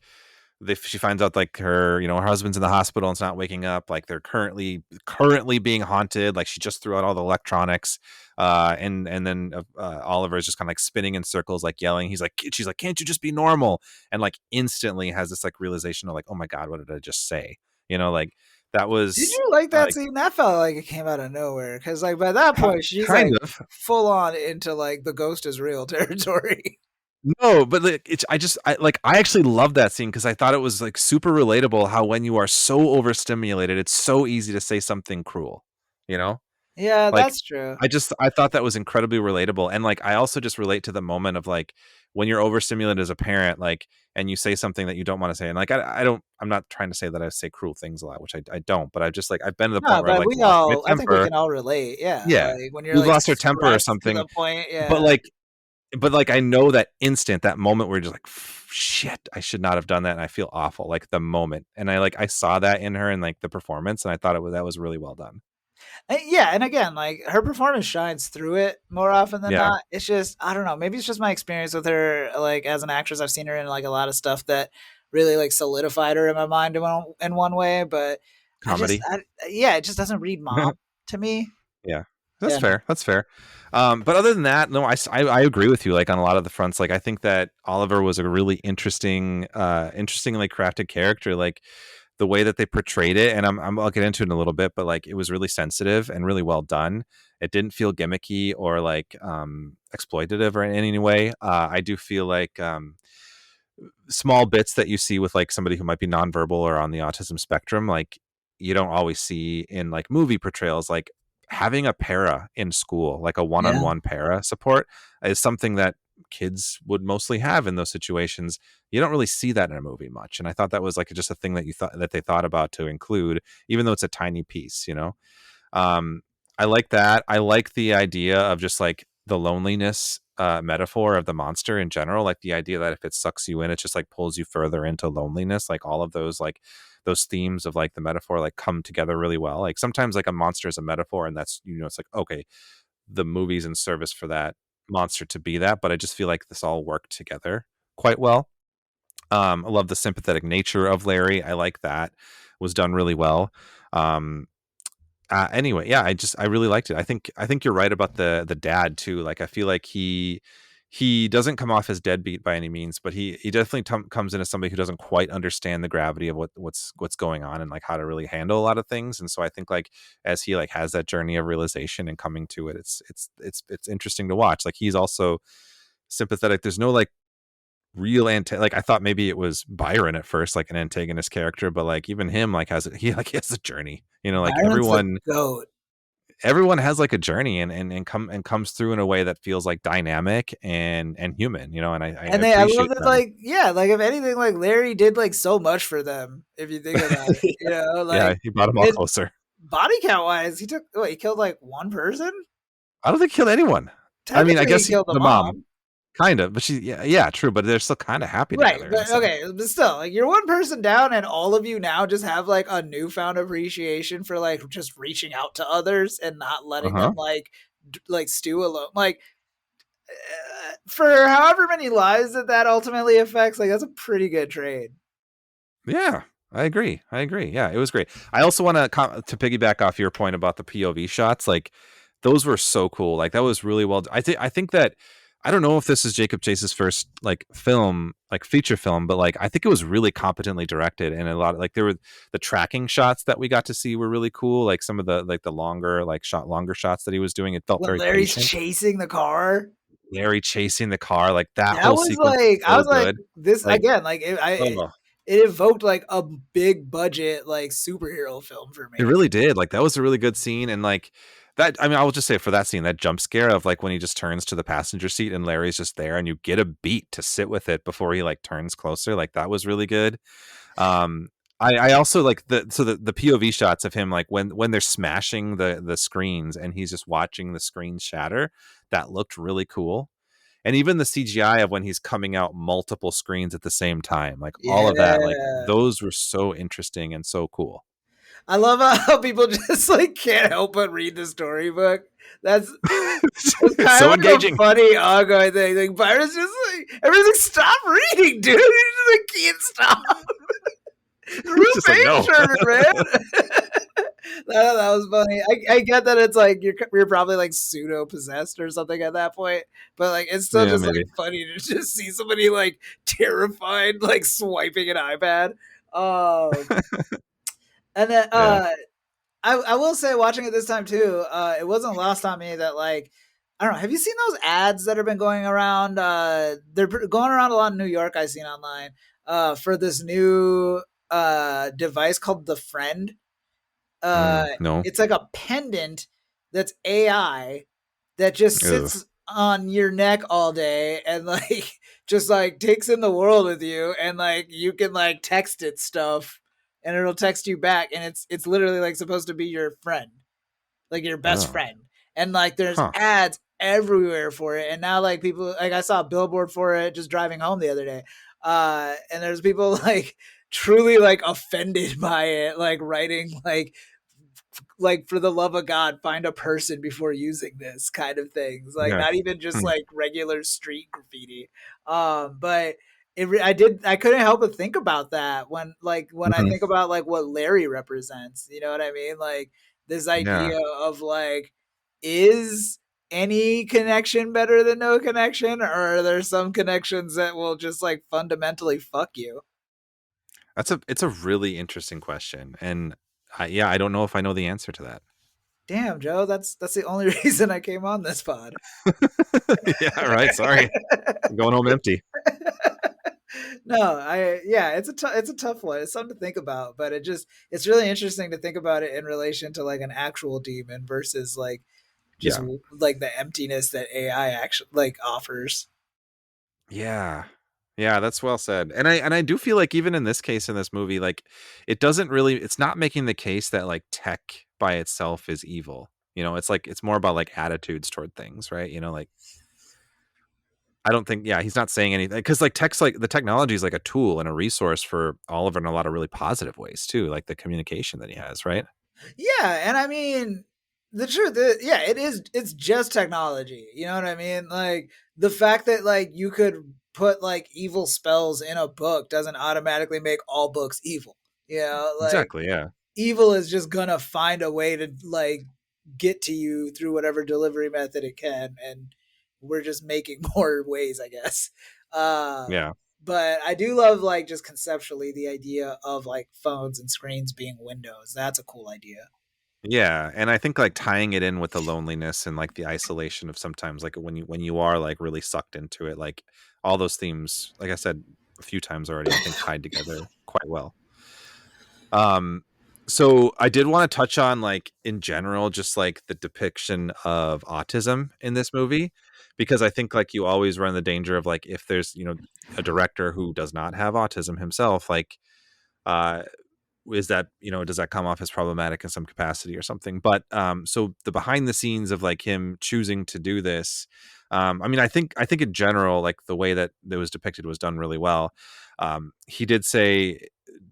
she finds out like her husband's in the hospital and it's not waking up, like they're currently being haunted, like she just threw out all the electronics, and then Oliver is just kind of like spinning in circles, like yelling. She's like, can't you just be normal? And like instantly has this like realization of like, oh my god, what did I just say? Like that Did was you like that like scene? That felt like it came out of nowhere because like by that point she's kind like of. full on into like the ghost is real territory. No, but like I actually love that scene because I thought it was like super relatable how when you are so overstimulated, it's so easy to say something cruel, you know? Yeah, Like that's true. I thought that was incredibly relatable. And like I also just relate to the moment of like when you're overstimulated as a parent, like and you say something that you don't want to say. And like I'm not trying to say that I say cruel things a lot, which I don't, but I've just like I've been to the point No, where I've but like we lost my all, I think we temper. can all relate. Yeah, Yeah. like when you're We've like lost our temper or stressed to something. the point. But Yeah. like I know that instant, that moment where you're just like, shit, I should not have done that. And I feel awful. Like the moment. And I saw that in her and like the performance. And I thought that was really well done. Yeah, and again, like her performance shines through it more often than Yeah. not. It's just I don't know. Maybe it's just my experience with her. Like as an actress, I've seen her in like a lot of stuff that really like solidified her in my mind in one way. But Comedy. yeah, it just doesn't read mom to me. Yeah. That's Yeah, no. fair. That's fair. But other than that, no, I agree with you. Like on a lot of the fronts, like I think that Oliver was a really interestingly crafted character. Like the way that they portrayed it, and I'll get into it in a little bit, but like it was really sensitive and really well done. It didn't feel gimmicky or like exploitative or in any way. I do feel like small bits that you see with like somebody who might be nonverbal or on the autism spectrum, like you don't always see in like movie portrayals. Like having a para in school, like a Yeah. one-on-one para support, is something that kids would mostly have in those situations. You don't really see that in a movie much, and I thought that was like just a thing that they thought about to include, even though it's a tiny piece. Um, I like that. I like the idea of just like the loneliness metaphor of the monster in general. Like the idea that if it sucks you in, it just like pulls you further into loneliness. Like all of those like those themes of like the metaphor like come together really well. Like sometimes like a monster is a metaphor, and that's, you know, it's like, okay, the movie's in service for that monster to be that. But I just feel like this all worked together quite well. I love the sympathetic nature of Larry. I like that was done really well. Um, anyway, yeah, I really liked it. I think you're right about the dad too. Like I feel like he doesn't come off as deadbeat by any means, but he definitely comes in as somebody who doesn't quite understand the gravity of what's going on and like how to really handle a lot of things. And so I think like as he like has that journey of realization and coming to it, it's interesting to watch. Like he's also sympathetic. There's no like real like I thought maybe it was Byron at first, like an antagonist character, but like even him like he has a journey, you know, like Byron's the goat. everyone has like a journey and comes through in a way that feels like dynamic and human, you know, and I I love appreciate that, them. like, yeah, like if anything, like Larry did like so much for them. If you think about it, you know, Yeah, like he brought them all it, closer. body count wise, he killed like one person. I don't think he killed anyone. I mean, I Technically, he guess killed the the mom mom. kind of, but she, yeah, true, but they're still kind of happy Right, together in a but sense. okay, but still, like you're one person down, and all of you now just have like a newfound appreciation for like just reaching out to others and not letting them Uh-huh. like like stew alone. Like for however many lives that ultimately affects, like that's a pretty good trade. Yeah, I agree. Yeah, it was great. I also want to piggyback off your point about the POV shots. Like those were so cool. Like that was really well. I think that I don't know if this is Jacob Chase's first like film, like feature film, but like I think it was really competently directed, and a lot of like there were the tracking shots that we got to see were really cool. Like some of the like the longer shots that he was doing, it felt When very Larry's patient. chasing the car, Larry chasing the car, like that that whole was sequence like was I so was like good. this Like, again. Like oh, it evoked like a big budget like superhero film for it me. really did. Like that was a really good scene, and like that. I mean, I will just say for that scene, that jump scare of like when he just turns to the passenger seat and Larry's just there, and you get a beat to sit with it before he like turns closer. Like that was really good. Um, I also like the POV shots of him like when they're smashing the screens and he's just watching the screens shatter. That looked really cool. And even the CGI of when he's coming out multiple screens at the same time, like all of that, like Yeah. those were so interesting and so cool. I love how people just like can't help but read the storybook. That's it's It's kind so of like a engaging. funny ongoing thing. Like Byron's just like everybody's like, stop reading, dude. You just like can't stop. It's Real just like, page no. turner, man. That was funny. I get that it's like you're probably like pseudo possessed or something at that point, but like it's still Yeah, just maybe. like funny to just see somebody like terrified, like swiping an iPad. And then Yeah. I will say watching it this time too, it wasn't lost on me that like I don't know. Have you seen those ads that have been going around? They're going around a lot in New York. I've seen online for this new device called the Friend. No. It's like a pendant that's AI that just Ugh. sits on your neck all day and like just like takes in the world with you, and like you can like text it stuff and it'll text you back, and it's literally like supposed to be your friend, like your best Oh. friend. And like there's Huh. ads everywhere for it, and now like people, like I saw a billboard for it just driving home the other day, and there's people like truly like offended by it, like writing like for the love of God, find a person before using this kind of things. Like Yeah. not even just Hmm. like regular street graffiti. But I couldn't help but think about that when I Mhm. think about like what Larry represents. You know what I mean? Like this Yeah. idea of like, is any connection better than no connection, or are there some connections that will just like fundamentally fuck you? It's a really interesting question, and I don't know if I know the answer to that. Damn, Joe, that's the only reason I came on this pod. Yeah, right. Sorry, I'm going home empty. No, it's a tough one. It's something to think about, but it's really interesting to think about it in relation to like an actual demon versus like just Yeah, like the emptiness that AI actually like offers. yeah, yeah. That's well said. And I do feel like even in this case in this movie, like it doesn't really. It's not making the case that like tech by itself is evil. You know, it's like it's more about like attitudes toward things, right? You know, like I don't think, yeah, he's not saying anything because like the technology is like a tool and a resource for Oliver in a lot of really positive ways too, like the communication that he has, right? Yeah, and I mean, the truth is, yeah, it's just technology. You know what I mean? Like the fact that like you could put like evil spells in a book doesn't automatically make all books evil. You know, like Exactly. Yeah. evil is just gonna find a way to like get to you through whatever delivery method it can, and we're just making more ways, I guess. Uh, Yeah. but I do love like just conceptually the idea of like phones and screens being windows. That's a cool idea. Yeah, and I think, like, tying it in with the loneliness and, like, the isolation of sometimes, like, when you are, like, really sucked into it, like, all those themes, like I said a few times already, I think tied together quite well. Um, so I did wanna touch on, like, in general, just, like, the depiction of autism in this movie, because I think, like, you always run the danger of, like, if there's, you know, a director who does not have autism himself, like, uh is that, you know, does that come off as problematic in some capacity or something? But so the behind the scenes of like him choosing to do this, I mean, I think in general, like the way that it was depicted was done really well. He did say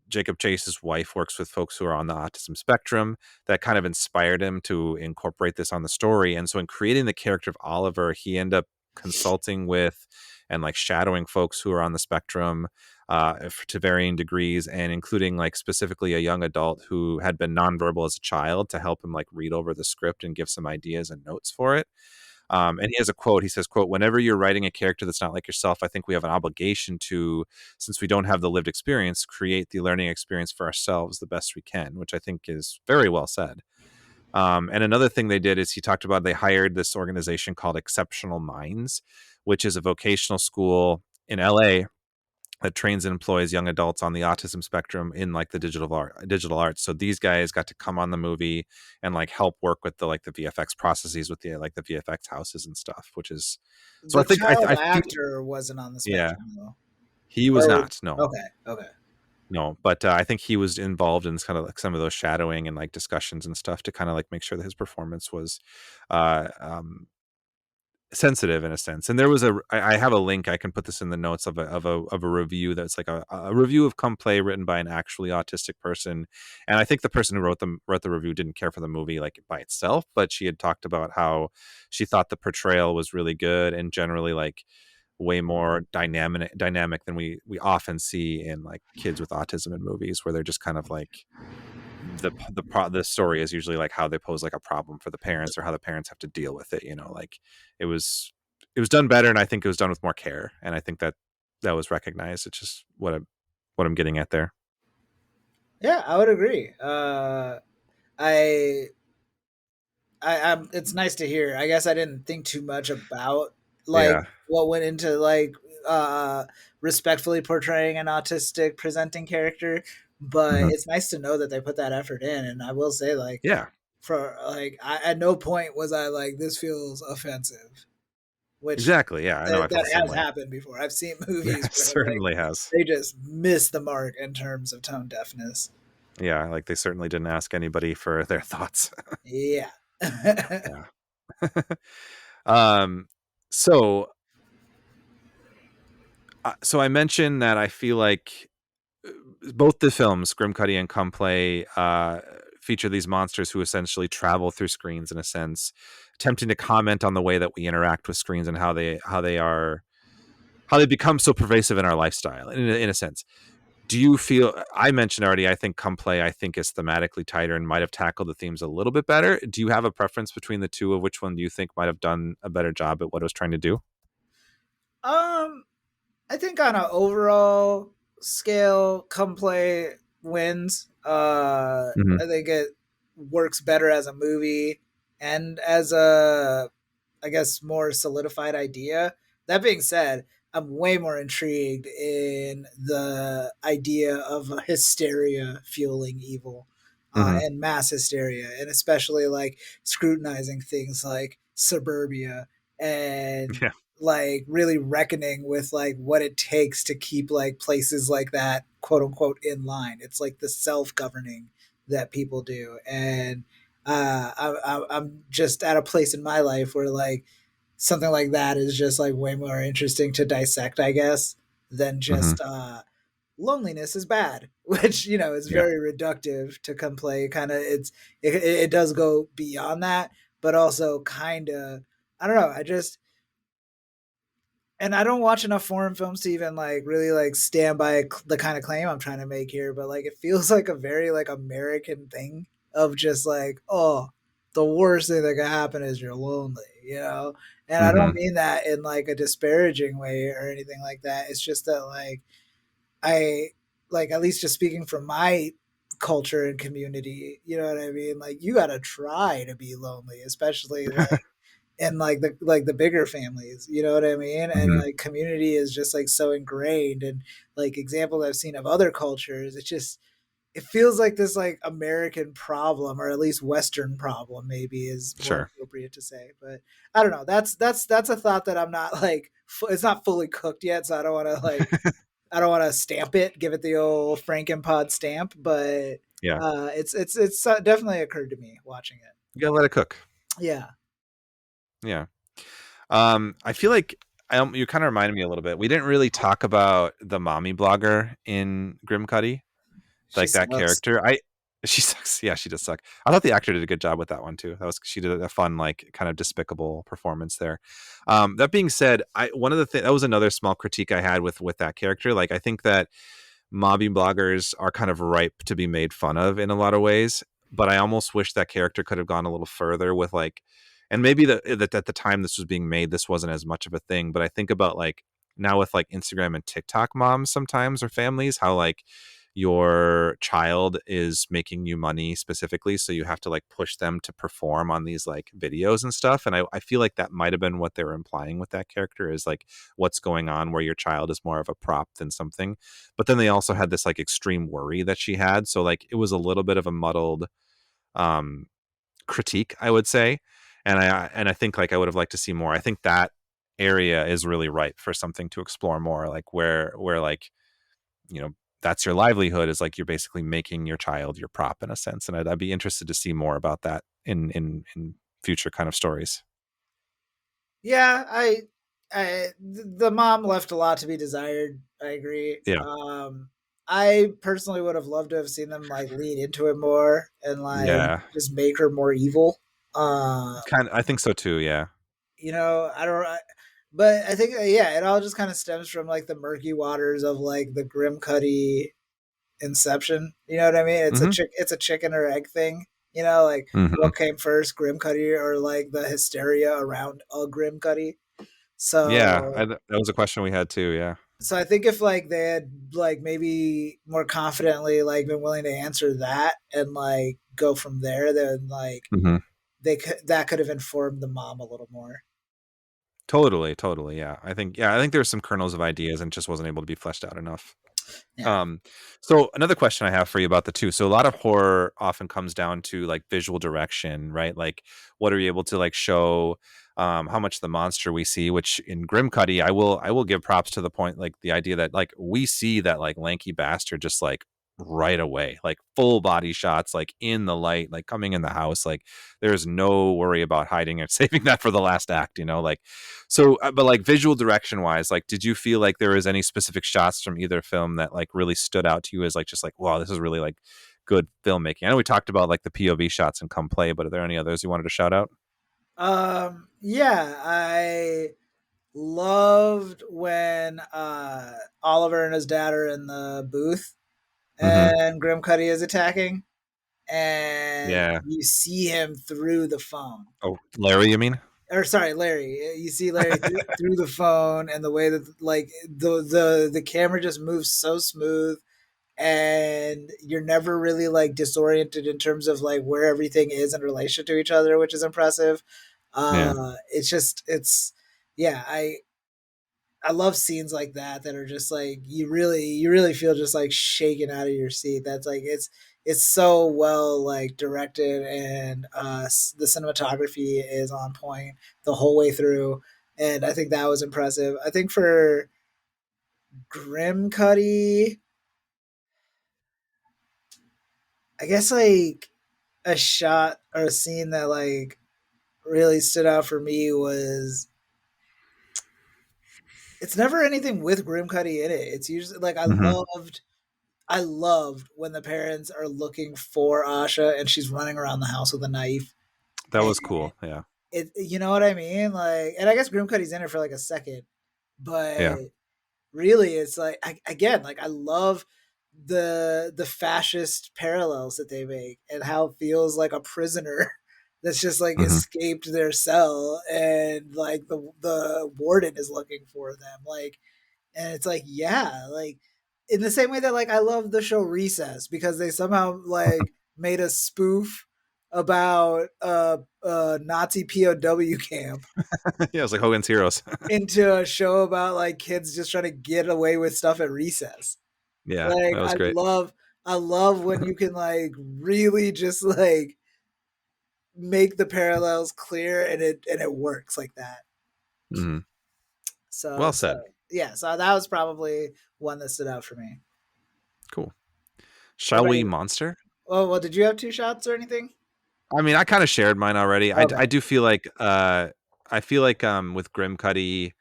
Jacob Chase's wife works with folks who are on the autism spectrum. That kind of inspired him to incorporate this on the story. And so in creating the character of Oliver, he ended up consulting with and like shadowing folks who are on the spectrum to varying degrees, and including like specifically a young adult who had been nonverbal as a child to help him like read over the script and give some ideas and notes for it. And he has a quote. He says, "quote Whenever you're writing a character that's not like yourself, I think we have an obligation to, since we don't have the lived experience, create the learning experience for ourselves the best we can," which I think is very well said. And another thing they did is he talked about they hired this organization called Exceptional Minds, which is a vocational school in LA that trains and employs young adults on the autism spectrum in like the digital arts. So these guys got to come on the movie and like help work with the like the VFX processes with the like the VFX houses and stuff, which is so I The think child I feel, actor wasn't on the yeah, spectrum though. he was Or not, no. okay, okay. No, but I think he was involved in kind of like some of those shadowing and like discussions and stuff to kind of like make sure that his performance was uh um sensitive in a sense. And there was I have a link, I can put this in the notes of a review that's like a review of Come Play written by an actually autistic person. And I think the person who wrote the review didn't care for the movie like by itself, but she had talked about how she thought the portrayal was really good and generally like way more dynamic than we often see in like kids with autism in movies, where they're just kind of like the story is usually like how they pose like a problem for the parents or how the parents have to deal with it, you know. Like it was it was done better, and I think it was done with more care, and I think that that was recognized. It's just what I'm getting at there. Yeah, I would agree. I I'm it's nice to hear. I guess I didn't think too much about like Yeah. what went into like respectfully portraying an autistic presenting character, but Mhm. it's nice to know that they put that effort in. And I will say like Yeah. for like at no point was I like this feels offensive, which Exactly. Yeah, I know, I felt that the same has way. happened before. I've seen Yeah, movies it where like certainly has. they just miss the mark in terms of tone deafness. Yeah, like they certainly didn't ask anybody for their thoughts. Yeah. Yeah. um so so I mentioned that I feel like both the films, Grimcutty and Come Play, feature these monsters who essentially travel through screens in a sense, attempting to comment on the way that we interact with screens and how they become so pervasive in our lifestyle. In a sense, do you feel? I mentioned already. I think Come Play, I think, is thematically tighter and might have tackled the themes a little bit better. Do you have a preference between the two? Of which one do you think might have done a better job at what it was trying to do? um I think on an overall scale, Come Play wins. Hmm. I think it works better as a movie and as a, I guess, more solidified idea. That being said, I'm way more intrigued in the idea of hysteria fueling evil, Hmm. and mass hysteria, and especially like scrutinizing things like suburbia and Yeah. like really reckoning with like what it takes to keep like places like that quote unquote in line. It's like the self governing that people do. And I'm just at a place in my life where like something like that is just like way more interesting to dissect, I guess, than Hmm. just loneliness is bad, which you know is Yeah. very reductive to come play. Kind of, it does go beyond that, but also kind of I don't know. I just and I don't watch enough foreign films to even like really like stand by the kind of claim I'm trying to make here. But like it feels like a very like American thing of just like oh the worst thing that can happen is you're lonely, you know. And I don't Hmm. mean that in like a disparaging way or anything like that. It's just that like I like at least just speaking from my culture and community, you know what I mean? Like you got to try to be lonely, especially like in like the bigger families, you know what I mean? And Hmm. like community is just like so ingrained and like examples I've seen of other cultures, it just it feels like this like American problem or at least Western problem maybe is more Sure. appropriate to say. But I don't know. That's a thought that I'm not like it's not fully cooked yet, so I don't want to stamp it, give it the old Frankenpod stamp, but Yeah. it's definitely occurred to me watching it. You gotta let it cook. Yeah, Yeah. I feel like you kind of reminded me a little bit. We didn't really talk about the mommy blogger in Grimcutty, she like that sucks. character. She sucks. Yeah, she does suck. I thought the actor did a good job with that one too. She did a fun, like, kind of despicable performance there. That being said, one of the things that was another small critique I had with that character. Like, I think that mobby bloggers are kind of ripe to be made fun of in a lot of ways, but I almost wish that character could have gone a little further with like, and maybe that at the time this was being made, this wasn't as much of a thing. But I think about like now with like Instagram and TikTok moms sometimes or families, how like your child is making you money specifically, so you have to like push them to perform on these like videos and stuff. And I feel like that might have been what they were implying with that character, is like what's going on where your child is more of a prop than something. But then they also had this like extreme worry that she had, so like it was a little bit of a muddled um critique, I would say. And I think like I would have liked to see more. I think that area is really ripe for something to explore more, like where like, you know, that's your livelihood, is like you're basically making your child your prop in a sense. And I'd be interested to see more about that in future kind of stories. Yeah, the mom left a lot to be desired. I agree. Yeah. I personally would have loved to have seen them like lean into it more and like Yeah, just make her more evil. Uh, kind of, I think so too. Yeah. you know, but I think yeah, it all just kind of stems from like the murky waters of like the Grimcutty inception. You know what I mean? Hmm. It's a chicken or egg thing. You know, like Hmm. what came first, Grimcutty or like the hysteria around a Grimcutty. Yeah, So that was a question we had too. Yeah. so I think if like they had like maybe more confidently like been willing to answer that and like go from there, then like Hmm. that could have informed the mom a little more. Totally, totally. Yeah, I think there's some kernels of ideas and just wasn't able to be fleshed out enough. Yeah. Um, so another question I have for you about the two. So a lot of horror often comes down to like visual direction, right? Like what are you able to like show, how much the monster we see, which in Grimcutty, I will give props to the point, like the idea that like we see that like lanky bastard just like right away, like full body shots, like in the light, like coming in the house, like there's no worry about hiding and saving that for the last act, like. So, but like visual direction wise, like, did you feel like there was any specific shots from either film that like really stood out to you as like just like, wow, this is really like good filmmaking? I know we talked about like the POV shots and Come Play, but are there any others you wanted to shout out? Yeah, I loved when Oliver and his dad are in the booth Mm-hmm. and Grimcutty is attacking and Yeah. you see him through the phone. Oh, Larry, you mean? Or sorry, Larry. You see Larry through the phone and the way that like the camera just moves so smooth and you're never really like disoriented in terms of like where everything is in relation to each other, which is impressive. Yeah. It's just it's yeah, I love scenes like that are just like you really feel just like shaken out of your seat. That's like it's so well like directed and the cinematography is on point the whole way through, and I think that was impressive. I think for Grimcutty, I guess like a shot or a scene that like really stood out for me was it's never anything with Grimcutty in it. It's usually like Mhm. I loved when the parents are looking for Asha and she's running around the house with a knife. That And was cool. Yeah. you know what I mean? Like, and I guess Grimcutty's in it for like a second, but Yeah. really it's like again, like I love the fascist parallels that they make and how it feels like a prisoner that's just like Mhm. escaped their cell and like the warden is looking for them. Like, and it's like, yeah, like in the same way that like I love the show Recess because they somehow like made a spoof about a Nazi POW camp Yeah, it was like Hogan's Heroes. into a show about like kids just trying to get away with stuff at recess. Yeah, Like that was great. I love when you can like really just like make the parallels clear and it works like that. Mhm. So Well said. yeah, so that was probably one that stood out for me. Cool. What Shall about we you? monster? Oh, well, did you have two shots or anything? I mean, I kind of shared mine already. I Okay. do feel like I feel like with Grimcutty,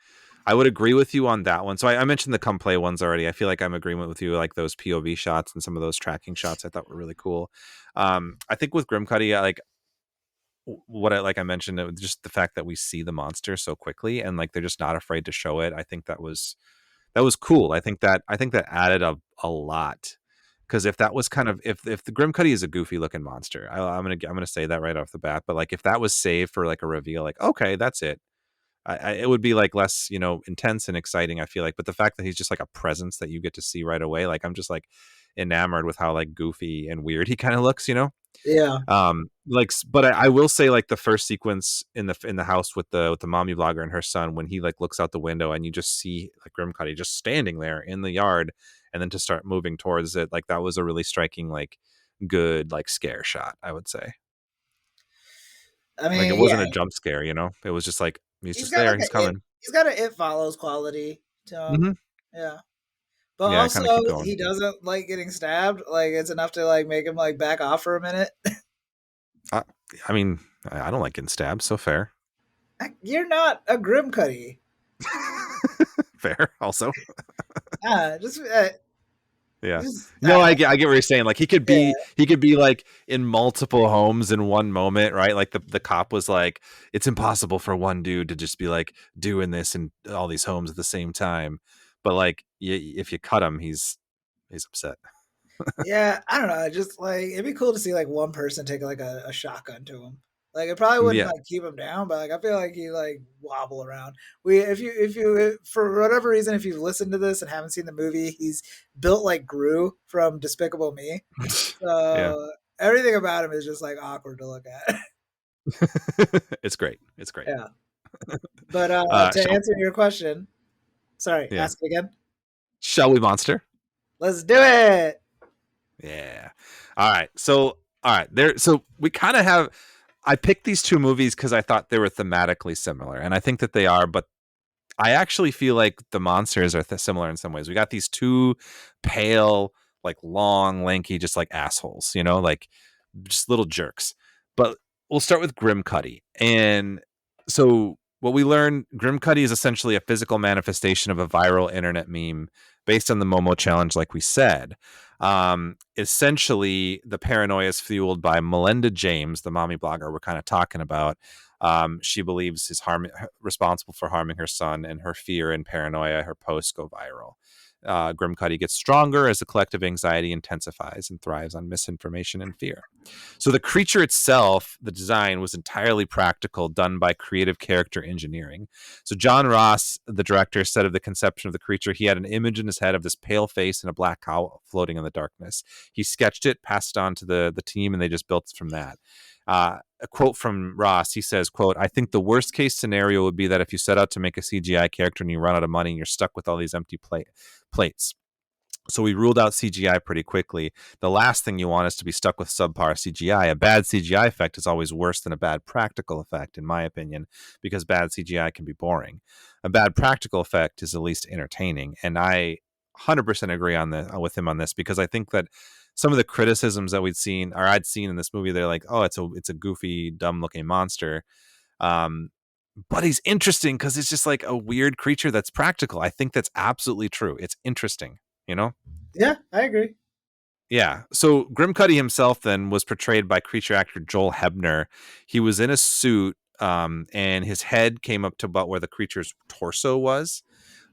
I would agree with you on that one. So I mentioned the come play ones already. I feel like I'm in agreement with you, like those POV shots and some of those tracking shots I thought were really cool. I think with Grimcutty, like what I like I mentioned, it was just the fact that we see the monster so quickly and like they're just not afraid to show it. I think that was cool. I think that added a lot. Because if that was kind of if the Grimcutty is a goofy looking monster, I'm gonna say that right off the bat. But like if that was saved for like a reveal, like okay, that's it. It would be like less intense and exciting. I feel like, but the fact that he's just like a presence that you get to see right away, like I'm just like enamored with how like goofy and weird he kind of looks. Yeah. But I will say like the first sequence in the house with the mommy blogger and her son when he like looks out the window and you just see like Grimcutty just standing there in the yard and then to start moving towards it, like that was a really striking like good like scare shot, I would say. I Like it mean, wasn't a yeah, jump scare, it was just like he's he's just got there, like he's coming. he's got a it follows quality to him. Hmm. Yeah. But Yeah, also kind of keep going. he doesn't like getting stabbed. Like it's enough to like make him like back off for a minute. I, I mean, I don't like getting stabbed, so fair. You're not a Grimcutty. Fair also. Ah, Yeah. just No, I get what you're saying. Like yeah, he could be like in multiple homes in one moment, right? Like the cop was like, it's impossible for one dude to just be like doing this in all these homes at the same time. But like if you cut him, he's upset. yeah. I don't know. Just like it'd be cool to see like one person take like a shotgun to him. Like it probably wouldn't Yeah. like keep him down, but like I feel like he like wobble around. We if you for whatever reason if you've listened to this and haven't seen the movie, he's built like Gru from Despicable Me. Yeah. So everything about him is just like awkward to look at. It's great. It's great. Yeah. But to Shall answer your question, sorry, yeah. ask it again. Shall we monster? Let's do it. Yeah. All right. All right. So we kind of have I picked these two movies because I thought they were thematically similar, and I think that they are. But I actually feel like the monsters are similar in some ways. We got these two pale, like long, lanky, just like assholes, like just little jerks. But we'll start with Grimcutty. And so what we learn, Grimcutty is essentially a physical manifestation of a viral internet meme based on the Momo challenge, like we said. Essentially, the paranoia is fueled by Melinda James, the mommy blogger we're kind of talking about. She believes is responsible for harming her son, and her fear and paranoia, her posts go viral. Grimcutty gets stronger as the collective anxiety intensifies and thrives on misinformation and fear. So the creature itself, the design was entirely practical, done by creative character engineering. So John Ross, the director, said of the conception of the creature, he had an image in his head of this pale face and a black cow floating in the darkness. He sketched it, passed it on to the team, and they just built it from that. A quote from Ross, he says, quote, I think the worst case scenario would be that if you set out to make a CGI character and you run out of money and you're stuck with all these empty plates. So we ruled out CGI pretty quickly. The last thing you want is to be stuck with subpar CGI. A bad CGI effect is always worse than a bad practical effect, in my opinion, because bad CGI can be boring. A bad practical effect is at least entertaining. And I 100% agree with him on this because I think that some of the criticisms that I'd seen in this movie, they're like, oh, it's a goofy, dumb looking monster. But he's interesting because it's just like a weird creature that's practical. I think that's absolutely true. It's interesting, you know? Yeah, I agree. Yeah. So Grimcutty himself then was portrayed by creature actor Joel Hebner. He was in a suit, and his head came up to about where the creature's torso was.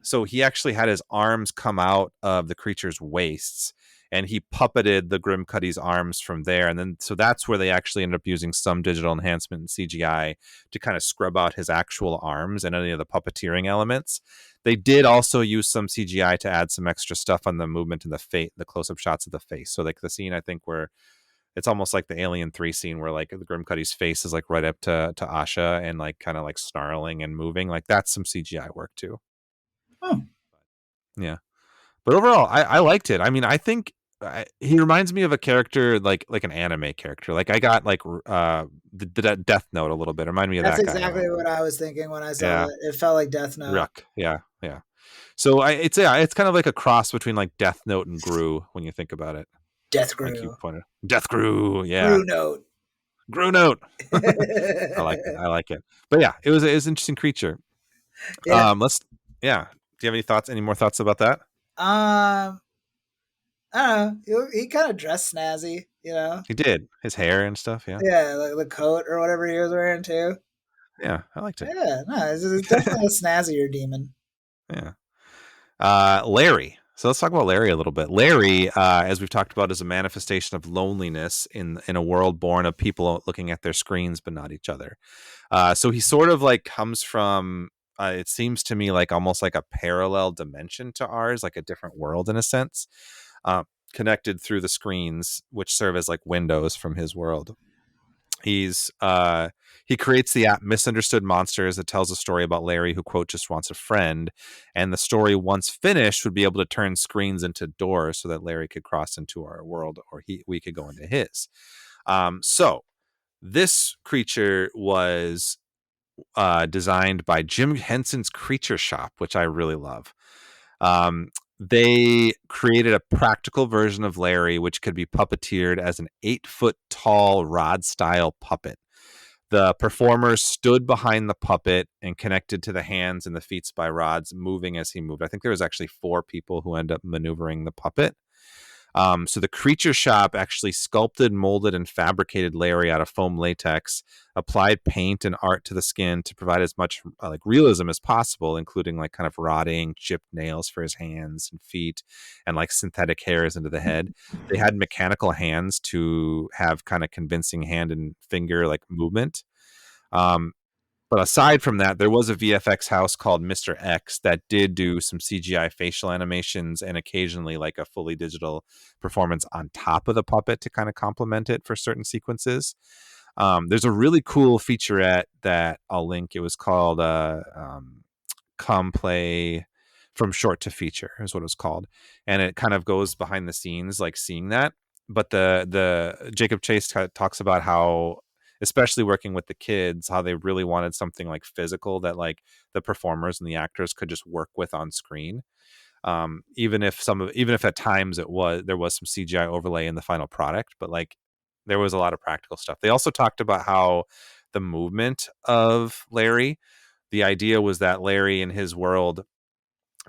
So he actually had his arms come out of the creature's waists, and he puppeted the Grimcutty's arms from there. And then, so that's where they actually ended up using some digital enhancement and CGI to kind of scrub out his actual arms and any of the puppeteering elements. They did also use some CGI to add some extra stuff on the movement and the close-up shots of the face. So like the scene, I think, where it's almost like the Alien 3 scene where like the Grimcutty's face is like right up to Asha and like kind of like snarling and moving. Like that's some CGI work too. Oh. Yeah. But overall, I liked it. I mean, I think he reminds me of a character like an anime character. Like I got like the Death Note a little bit. Remind me of That's that guy. exactly what I was thinking when I saw Yeah. it. It felt like Death Note. Ruck. Yeah. Yeah. So it's kind of like a cross between like Death Note and Gru when you think about it. Death Like you Gru. pointed. Death Gru. Yeah. Gru Note. Gru Note. I like it. I like it. But yeah, it was an interesting creature. Yeah. Do you have any thoughts? Any more thoughts about that? I don't know. He kind of dressed snazzy, you know? He did. His hair and stuff. Yeah. Yeah, like the coat or whatever he was wearing too. Yeah. I liked it. Yeah, no, it's definitely a snazzier demon. Yeah. Larry. So let's talk about Larry a little bit. Larry, as we've talked about, is a manifestation of loneliness in a world born of people looking at their screens but not each other. So he sort of like comes from, it seems to me like almost like a parallel dimension to ours, like a different world in a sense, connected through the screens, which serve as like windows from his world. He creates the app Misunderstood Monsters that tells a story about Larry who, quote, just wants a friend. And the story, once finished, would be able to turn screens into doors so that Larry could cross into our world or we could go into his. So this creature was designed by Jim Henson's Creature Shop, which I really love. They created a practical version of Larry, which could be puppeteered as an 8-foot tall rod style puppet. The performers stood behind the puppet and connected to the hands and the feet by rods, moving as he moved. I think there was actually 4 people who ended up maneuvering the puppet. So the Creature Shop actually sculpted, molded, and fabricated Larry out of foam latex, applied paint and art to the skin to provide as much like realism as possible, including like kind of rotting, chipped nails for his hands and feet, and like synthetic hairs into the head. They had mechanical hands to have kind of convincing hand and finger like movement. But aside from that, there was a VFX house called Mr. X that did do some CGI facial animations and occasionally like a fully digital performance on top of the puppet to kind of complement it for certain sequences. There's a really cool featurette that I'll link. It was called Come Play From Short to Feature is what it was called. And it kind of goes behind the scenes, like seeing that. But the Jacob Chase talks about how, especially working with the kids, how they really wanted something like physical that like the performers and the actors could just work with on screen. Even if at times there was some CGI overlay in the final product, but like there was a lot of practical stuff. They also talked about how the movement of Larry, the idea was that Larry in his world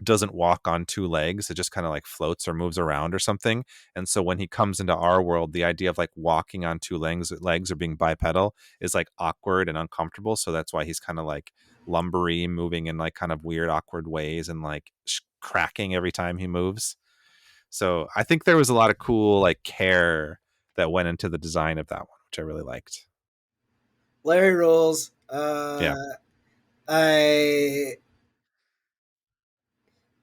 doesn't walk on 2 legs. It just kind of like floats or moves around or something. And so when he comes into our world, the idea of like walking on 2 legs or being bipedal is like awkward and uncomfortable. So that's why he's kind of like lumbery, moving in like kind of weird, awkward ways and like cracking every time he moves. So I think there was a lot of cool like care that went into the design of that one, which I really liked. Larry rules. Yeah.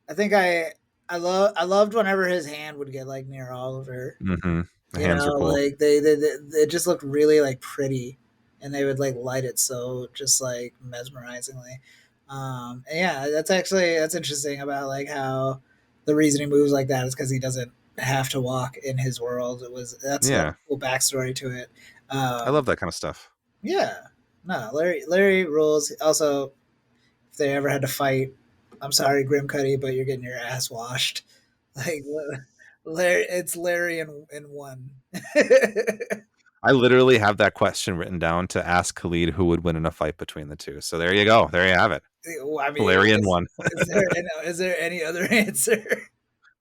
I think I loved whenever his hand would get like near Oliver. Mm-hmm. The You hands know, are cool. like they just looked really like pretty, and they would like light it so just like mesmerizingly. And yeah, that's interesting about like how the reason he moves like that is because he doesn't have to walk in his world. That's like Yeah. a cool backstory to it. I love that kind of stuff. Yeah, no, Larry rules. Also, if they ever had to fight, I'm sorry, Grimcutty, but you're getting your ass washed. Like It's Larry in one. I literally have that question written down to ask Khalid who would win in a fight between the two. So there you go. There you have it. I mean, Larry in one. is there any other answer?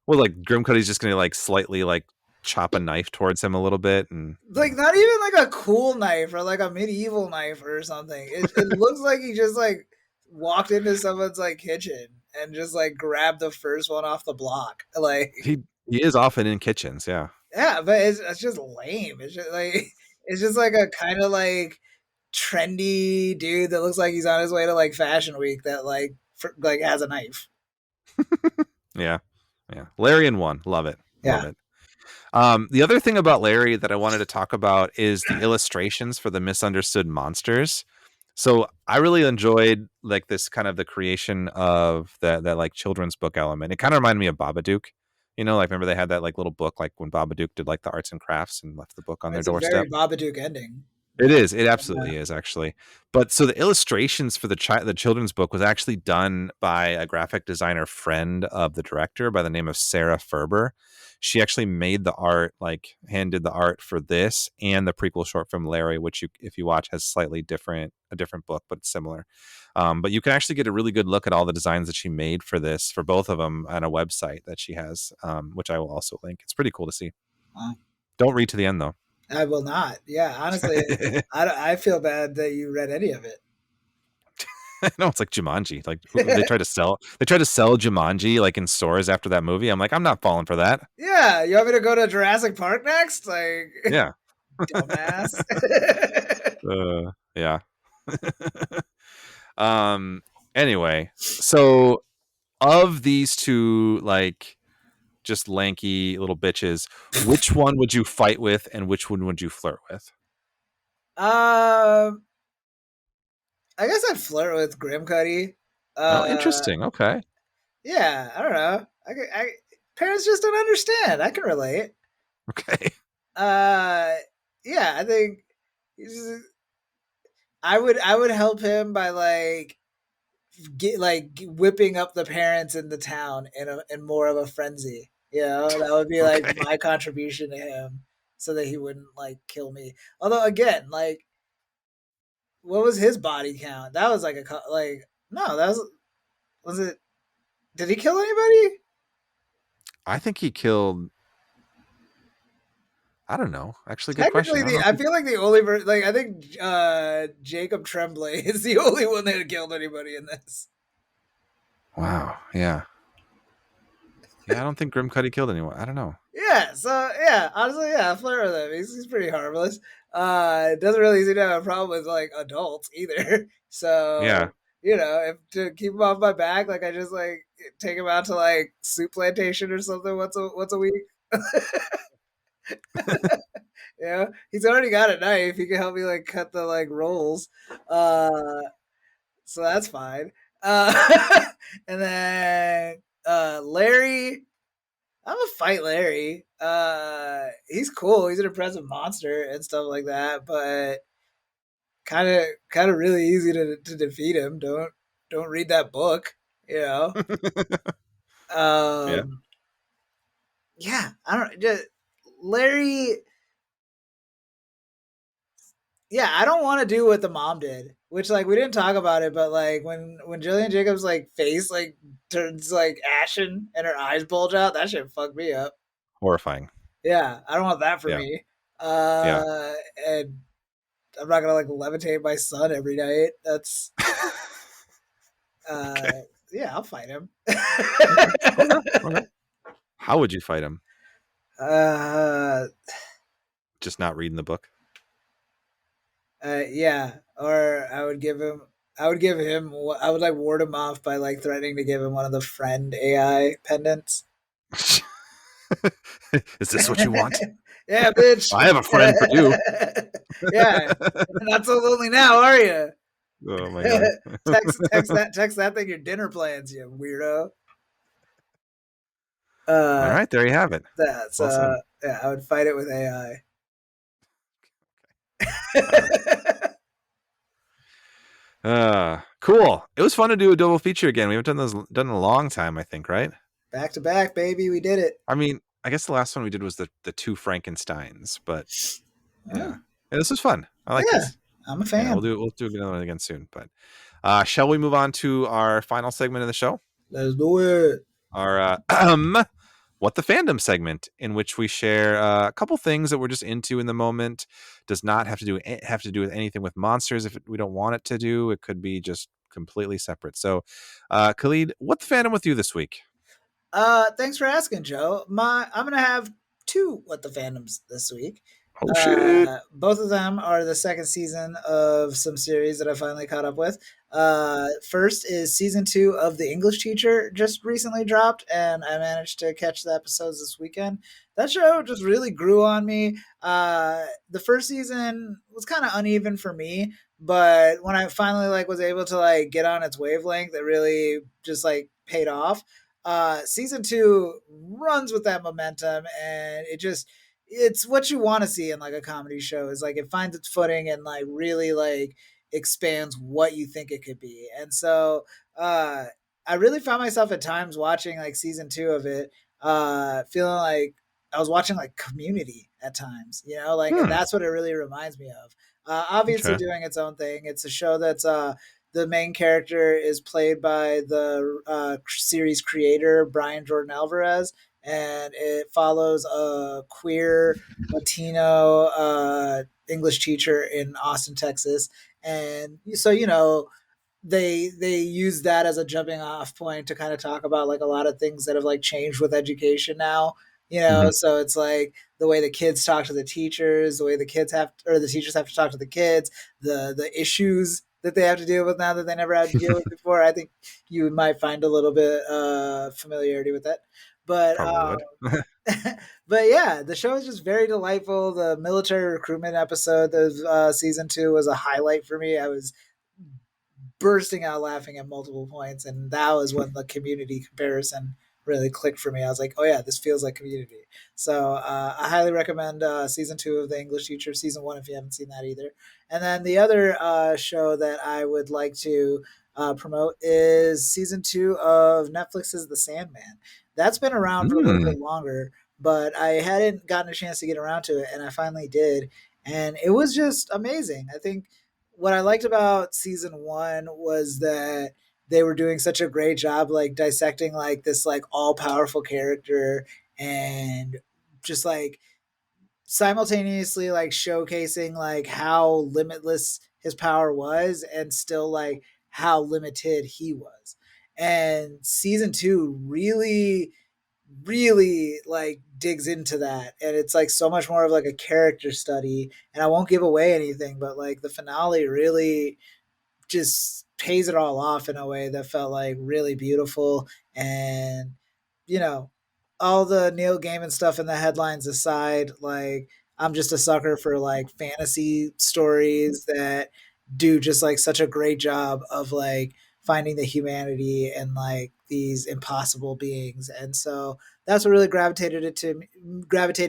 Well, like Grimcutty's just gonna like slightly like chop a knife towards him a little bit, and Like not even like a cool knife or like a medieval knife or something. It looks like he just like walked into someone's like kitchen and just like grabbed the first one off the block. Like he is often in kitchens. Yeah. yeah, but it's just lame. It's just like a kind of like trendy dude that looks like he's on his way to like Fashion Week that like has a knife. Yeah. Yeah. Larry in one. Love it. Yeah. Love it. The other thing about Larry that I wanted to talk about is the illustrations for the misunderstood monsters. So I really enjoyed like this kind of the creation of that like children's book element. It kind of reminded me of Babadook. You know, like remember they had that like little book like when Babadook did like the arts and crafts and left the book on their It's a doorstep. very Babadook ending. It is. It absolutely is, actually. But so the illustrations for the children's book was actually done by a graphic designer friend of the director by the name of Sarah Ferber. She actually made the art, like hand did the art for this and the prequel short film Larry, which you, if you watch, has a different book, but it's similar. But you can actually get a really good look at all the designs that she made for this, for both of them, on a website that she has, which I will also link. It's pretty cool to see. Wow. Don't read to the end, though. I will not. Yeah, honestly, I feel bad that you read any of it. No, it's like Jumanji. Like they tried to sell Jumanji like in stores after that movie. I'm like, I'm not falling for that. Yeah, you want me to go to Jurassic Park next? Like, Yeah, dumbass. yeah. Anyway, so of these two, like just lanky little bitches, which one would you fight with, and which one would you flirt with? I guess I'd flirt with Grimcutty. Oh, interesting. Okay. Yeah, I don't know. Parents just don't understand. I can relate. Okay. Yeah, I think I would help him by whipping up the parents in the town in more of a frenzy. You know, that would be like Okay. my contribution to him, so that he wouldn't like kill me. Although again, like, what was his body count? That was like no, that was it. Did he kill anybody? I think he killed. I don't know. Actually, good question. I feel like the only I think Jacob Tremblay is the only one that killed anybody in this. Wow. Yeah. Yeah, I don't think Grimcutty killed anyone. I don't know. Yeah, so yeah, honestly, yeah, flirt with him. He's pretty harmless. Doesn't really seem to have a problem with like adults either. So Yeah. you know, if to keep him off my back, like I just like take him out to like soup plantation or something once a week. Yeah, he's already got a knife. He can help me like cut the like rolls. So that's fine. And then Larry, I'm gonna fight Larry. He's cool. He's an impressive monster and stuff like that, but kind of really easy to defeat him. Don't read that book, you know. Yeah. Yeah, I don't just Larry. Yeah, I don't want to do what the mom did, which like we didn't talk about it, but like when Jillian Jacobs like face like turns like ashen and her eyes bulge out, that shit fucked me up. Horrifying. Yeah, I don't want that for Yeah. me. Yeah. And I'm not gonna like levitate my son every night. That's Okay. yeah, I'll fight him. Okay. How would you fight him? uh Just not reading the book? yeah, or I would like ward him off by like threatening to give him one of the friend AI pendants. Is this what you want? Yeah, bitch. I have a friend for you. Yeah, not so lonely now, are you? Oh my god. text that thing your dinner plans, you weirdo. All right, there you have it. That's Well yeah, I would fight it with AI. Cool. It was fun to do a double feature again. We haven't done in a long time, I think, right? Back to back, baby, we did it. I mean, I guess the last one we did was the two Frankensteins, but Oh, yeah. This was fun. I like yeah, this. I'm a Yeah, fan. we'll do another one again soon. But shall we move on to our final segment of the show? Let's do it. Our what the fandom segment, in which we share a couple things that we're just into in the moment. Does not have to do with anything with monsters if we don't want it to do. It could be just completely separate. So, Khalid, what the fandom with you this week? Thanks for asking, Joe. I'm gonna have two What the Fandoms this week. Oh shit! Both of them are the second season of some series that I finally caught up with. First is season 2 of The English Teacher, just recently dropped, and I managed to catch the episodes this weekend. That show just really grew on me. The first season was kind of uneven for me, but when I finally was able to get on its wavelength, it really just paid off. Season 2 runs with that momentum, and it's what you want to see in a comedy show. Is it finds its footing and really expands what you think it could be. And so I really found myself at times watching season 2 of it, feeling like I was watching Community at times, and that's what it really reminds me of. Obviously Okay. doing its own thing. It's a show that's the main character is played by the series creator Brian Jordan Alvarez, and it follows a queer Latino English teacher in Austin, Texas. And so they use that as a jumping off point to kind of talk about a lot of things that have changed with education now. Mhm. So it's the way the kids talk to the teachers, the way the teachers have to talk to the kids, the issues that they have to deal with now that they never had to deal with before. I think you might find a little bit familiarity with that. But Probably would. but yeah, the show is just very delightful. The military recruitment episode of season 2 was a highlight for me. I was bursting out laughing at multiple points, and that was when the Community comparison really clicked for me. I was like, oh yeah, this feels like Community. So I highly recommend season 2 of The English Teacher, season 1 if you haven't seen that either. And then the other show that I would like to promote is season 2 of Netflix's The Sandman. That's been around for a little bit longer, but I hadn't gotten a chance to get around to it, and I finally did, and it was just amazing. I think what I liked about season 1 was that they were doing such a great job dissecting this all powerful character, and just simultaneously showcasing how limitless his power was, and still how limited he was. And season 2 really digs into that, and it's so much more of a character study. And I won't give away anything, but the finale really just pays it all off in a way that felt really beautiful. And you know all the Neil Gaiman stuff in the headlines aside, I'm just a sucker for fantasy stories that do just such a great job of finding the humanity and these impossible beings. And so that's what really gravitated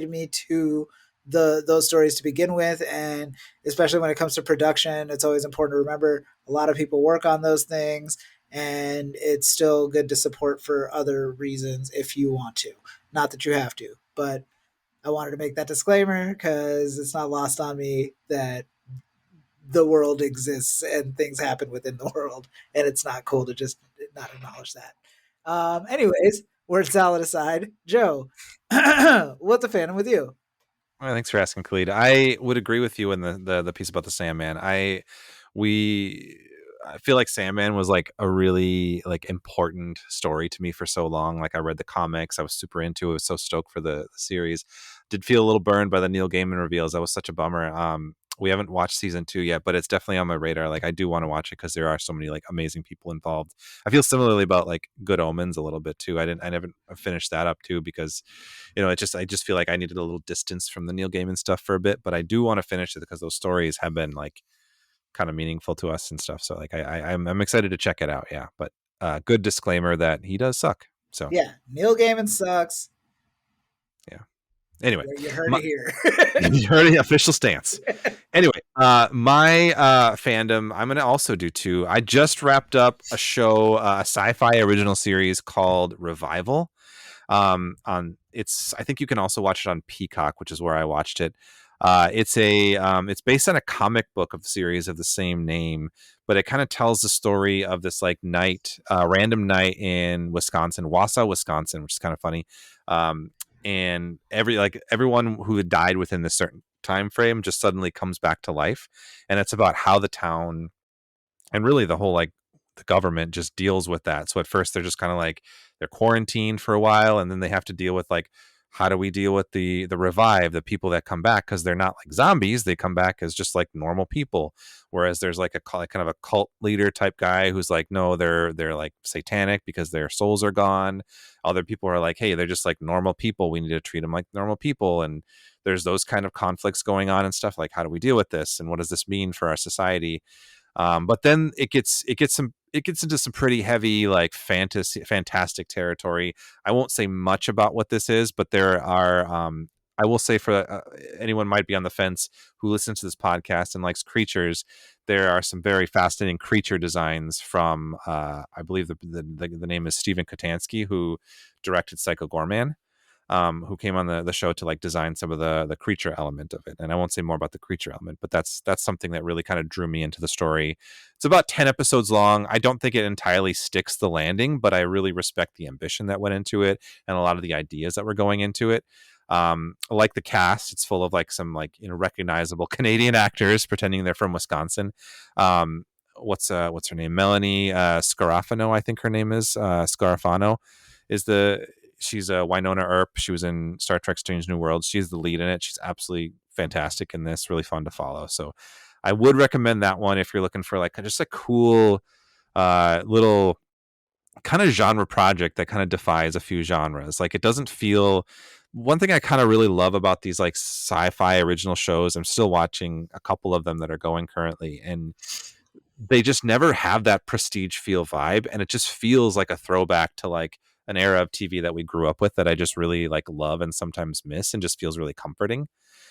me to those stories to begin with. And especially when it comes to production, it's always important to remember a lot of people work on those things, and it's still good to support for other reasons if you want to. Not that you have to, but I wanted to make that disclaimer because it's not lost on me that the world exists and things happen within the world, and it's not cool to just not acknowledge that. Anyways, word salad aside, Joe, what the fandom with you? Well, thanks for asking, Khalid. I would agree with you in the piece about the Sandman. I feel like Sandman was a really important story to me for so long. I read the comics, I was super into it. I was so stoked for the series. Did feel a little burned by the Neil Gaiman reveals. That was such a bummer. We haven't watched season 2 yet, but it's definitely on my radar. I do want to watch it because there are so many amazing people involved. I feel similarly about Good Omens a little bit too. I never finished that up too because I just feel like I needed a little distance from the Neil Gaiman stuff for a bit, but I do want to finish it because those stories have been kind of meaningful to us and stuff. So I'm excited to check it out. Yeah, but good disclaimer that he does suck. So Yeah, Neil Gaiman sucks. yeah. Anyway, You heard it here. you heard the official stance. Anyway, my fandom, I'm going to also do 2. I just wrapped up a show, a sci-fi original series called Revival. On it's I think you can also watch it on Peacock, which is where I watched it. It's based on a comic book of the series of the same name, but it kind of tells the story of this like random night in Wisconsin, Wausau, Wisconsin, which is kind of funny. And everyone who had died within this certain time frame just suddenly comes back to life, and it's about how the town and really the whole like the government just deals with that. So at first they're just kind of like they're quarantined for a while, and then they have to deal with like how do we deal with the revive, the people that come back, because they're not like zombies, they come back as just like normal people. Whereas there's like kind of a cult leader type guy who's like, no, they're like satanic because their souls are gone. Other people are like, hey, they're just like normal people, we need to treat them like normal people. And there's those kind of conflicts going on and stuff like, how do we deal with this and what does this mean for our society? But then it gets into some pretty heavy like fantastic territory. I won't say much about what this is, but there are I will say for anyone might be on the fence who listens to this podcast and likes creatures, there are some very fascinating creature designs from I believe the name is Stephen Kotansky, who directed Psycho Gorman, who came on the show to like design some of the creature element of it. And I won't say more about the creature element, but that's something that really kind of drew me into the story. It's about 10 episodes long. I don't think it entirely sticks the landing, but I really respect the ambition that went into it and a lot of the ideas that were going into it. Like the cast, it's full of like some like, you know, recognizable Canadian actors pretending they're from Wisconsin. What's her name? Melanie Scarafano, I think her name is. Scarafano is she's a Winona Earp. She was in Star Trek Strange New Worlds. She's the lead in it. She's absolutely fantastic in this, really fun to follow. So I would recommend that one if you're looking for like just a cool little kind of genre project that kind of defies a few genres. Like it doesn't feel, one thing I kind of really love about these like sci-fi original shows, I'm still watching a couple of them that are going currently, and they just never have that prestige feel vibe, and it just feels like a throwback to like an era of TV that we grew up with that I just really like love and sometimes miss, and just feels really comforting.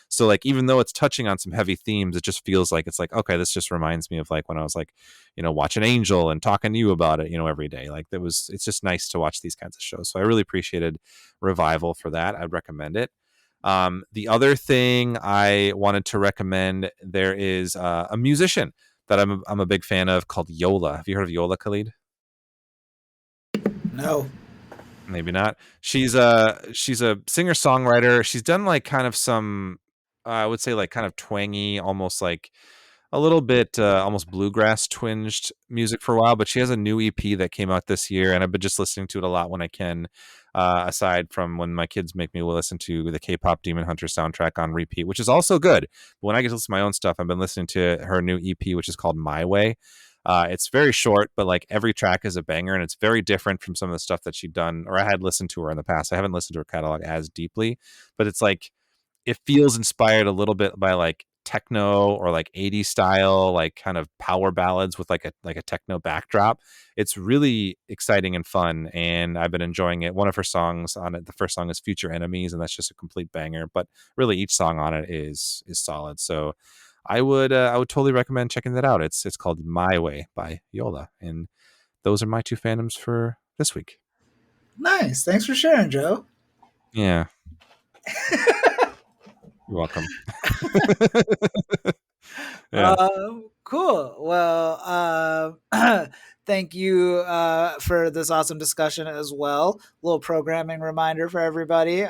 So like even though it's touching on some heavy themes, it just feels like it's like, okay, this just reminds me of like when I was like, you know, watching Angel and talking to you about it, you know, every day. Like it's just nice to watch these kinds of shows. So I really appreciated Revival for that. I'd recommend it. The other thing I wanted to recommend, there is a musician that I'm a big fan of called Yola. Have you heard of Yola, Khalid? No. Maybe not. She's a singer songwriter. She's done like kind of some, I would say like kind of twangy, almost like a little bit almost bluegrass twinged music for a while. But she has a new EP that came out this year, and I've been just listening to it a lot when I can. Aside from when my kids make me listen to the K-pop Demon Hunter soundtrack on repeat, which is also good. But when I get to listen to my own stuff, I've been listening to her new EP, which is called My Way. It's very short, but like every track is a banger, and it's very different from some of the stuff that she'd done or I had listened to her in the past. I haven't listened to her catalog as deeply, but it's like it feels inspired a little bit by like techno or like 80s style, like kind of power ballads with like a techno backdrop. It's really exciting and fun, and I've been enjoying it. One of her songs on it, the first song is Future Enemies, and that's just a complete banger, but really each song on it is solid. So I would totally recommend checking that out. It's called My Way by Yola, and those are my two fandoms for this week. Nice. Thanks for sharing, Joe. Yeah. You're welcome. Yeah. Cool. Well, thank you for this awesome discussion as well. Little programming reminder for everybody.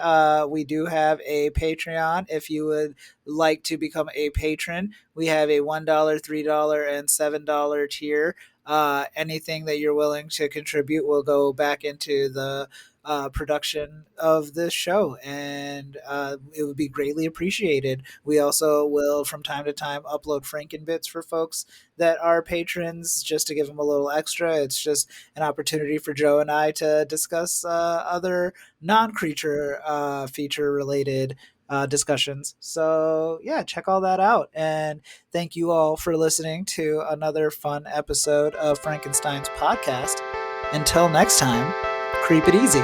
We do have a Patreon. If you would like to become a patron, we have a $1, $3, and $7 tier. Anything that you're willing to contribute will go back into the production of this show, and it would be greatly appreciated. We also will from time to time upload Frankenbits for folks that are patrons, just to give them a little extra. It's just an opportunity for Joe and I to discuss other non-creature feature related discussions. So yeah, check all that out, and thank you all for listening to another fun episode of Frankenstein's podcast. Until next time, creep it easy.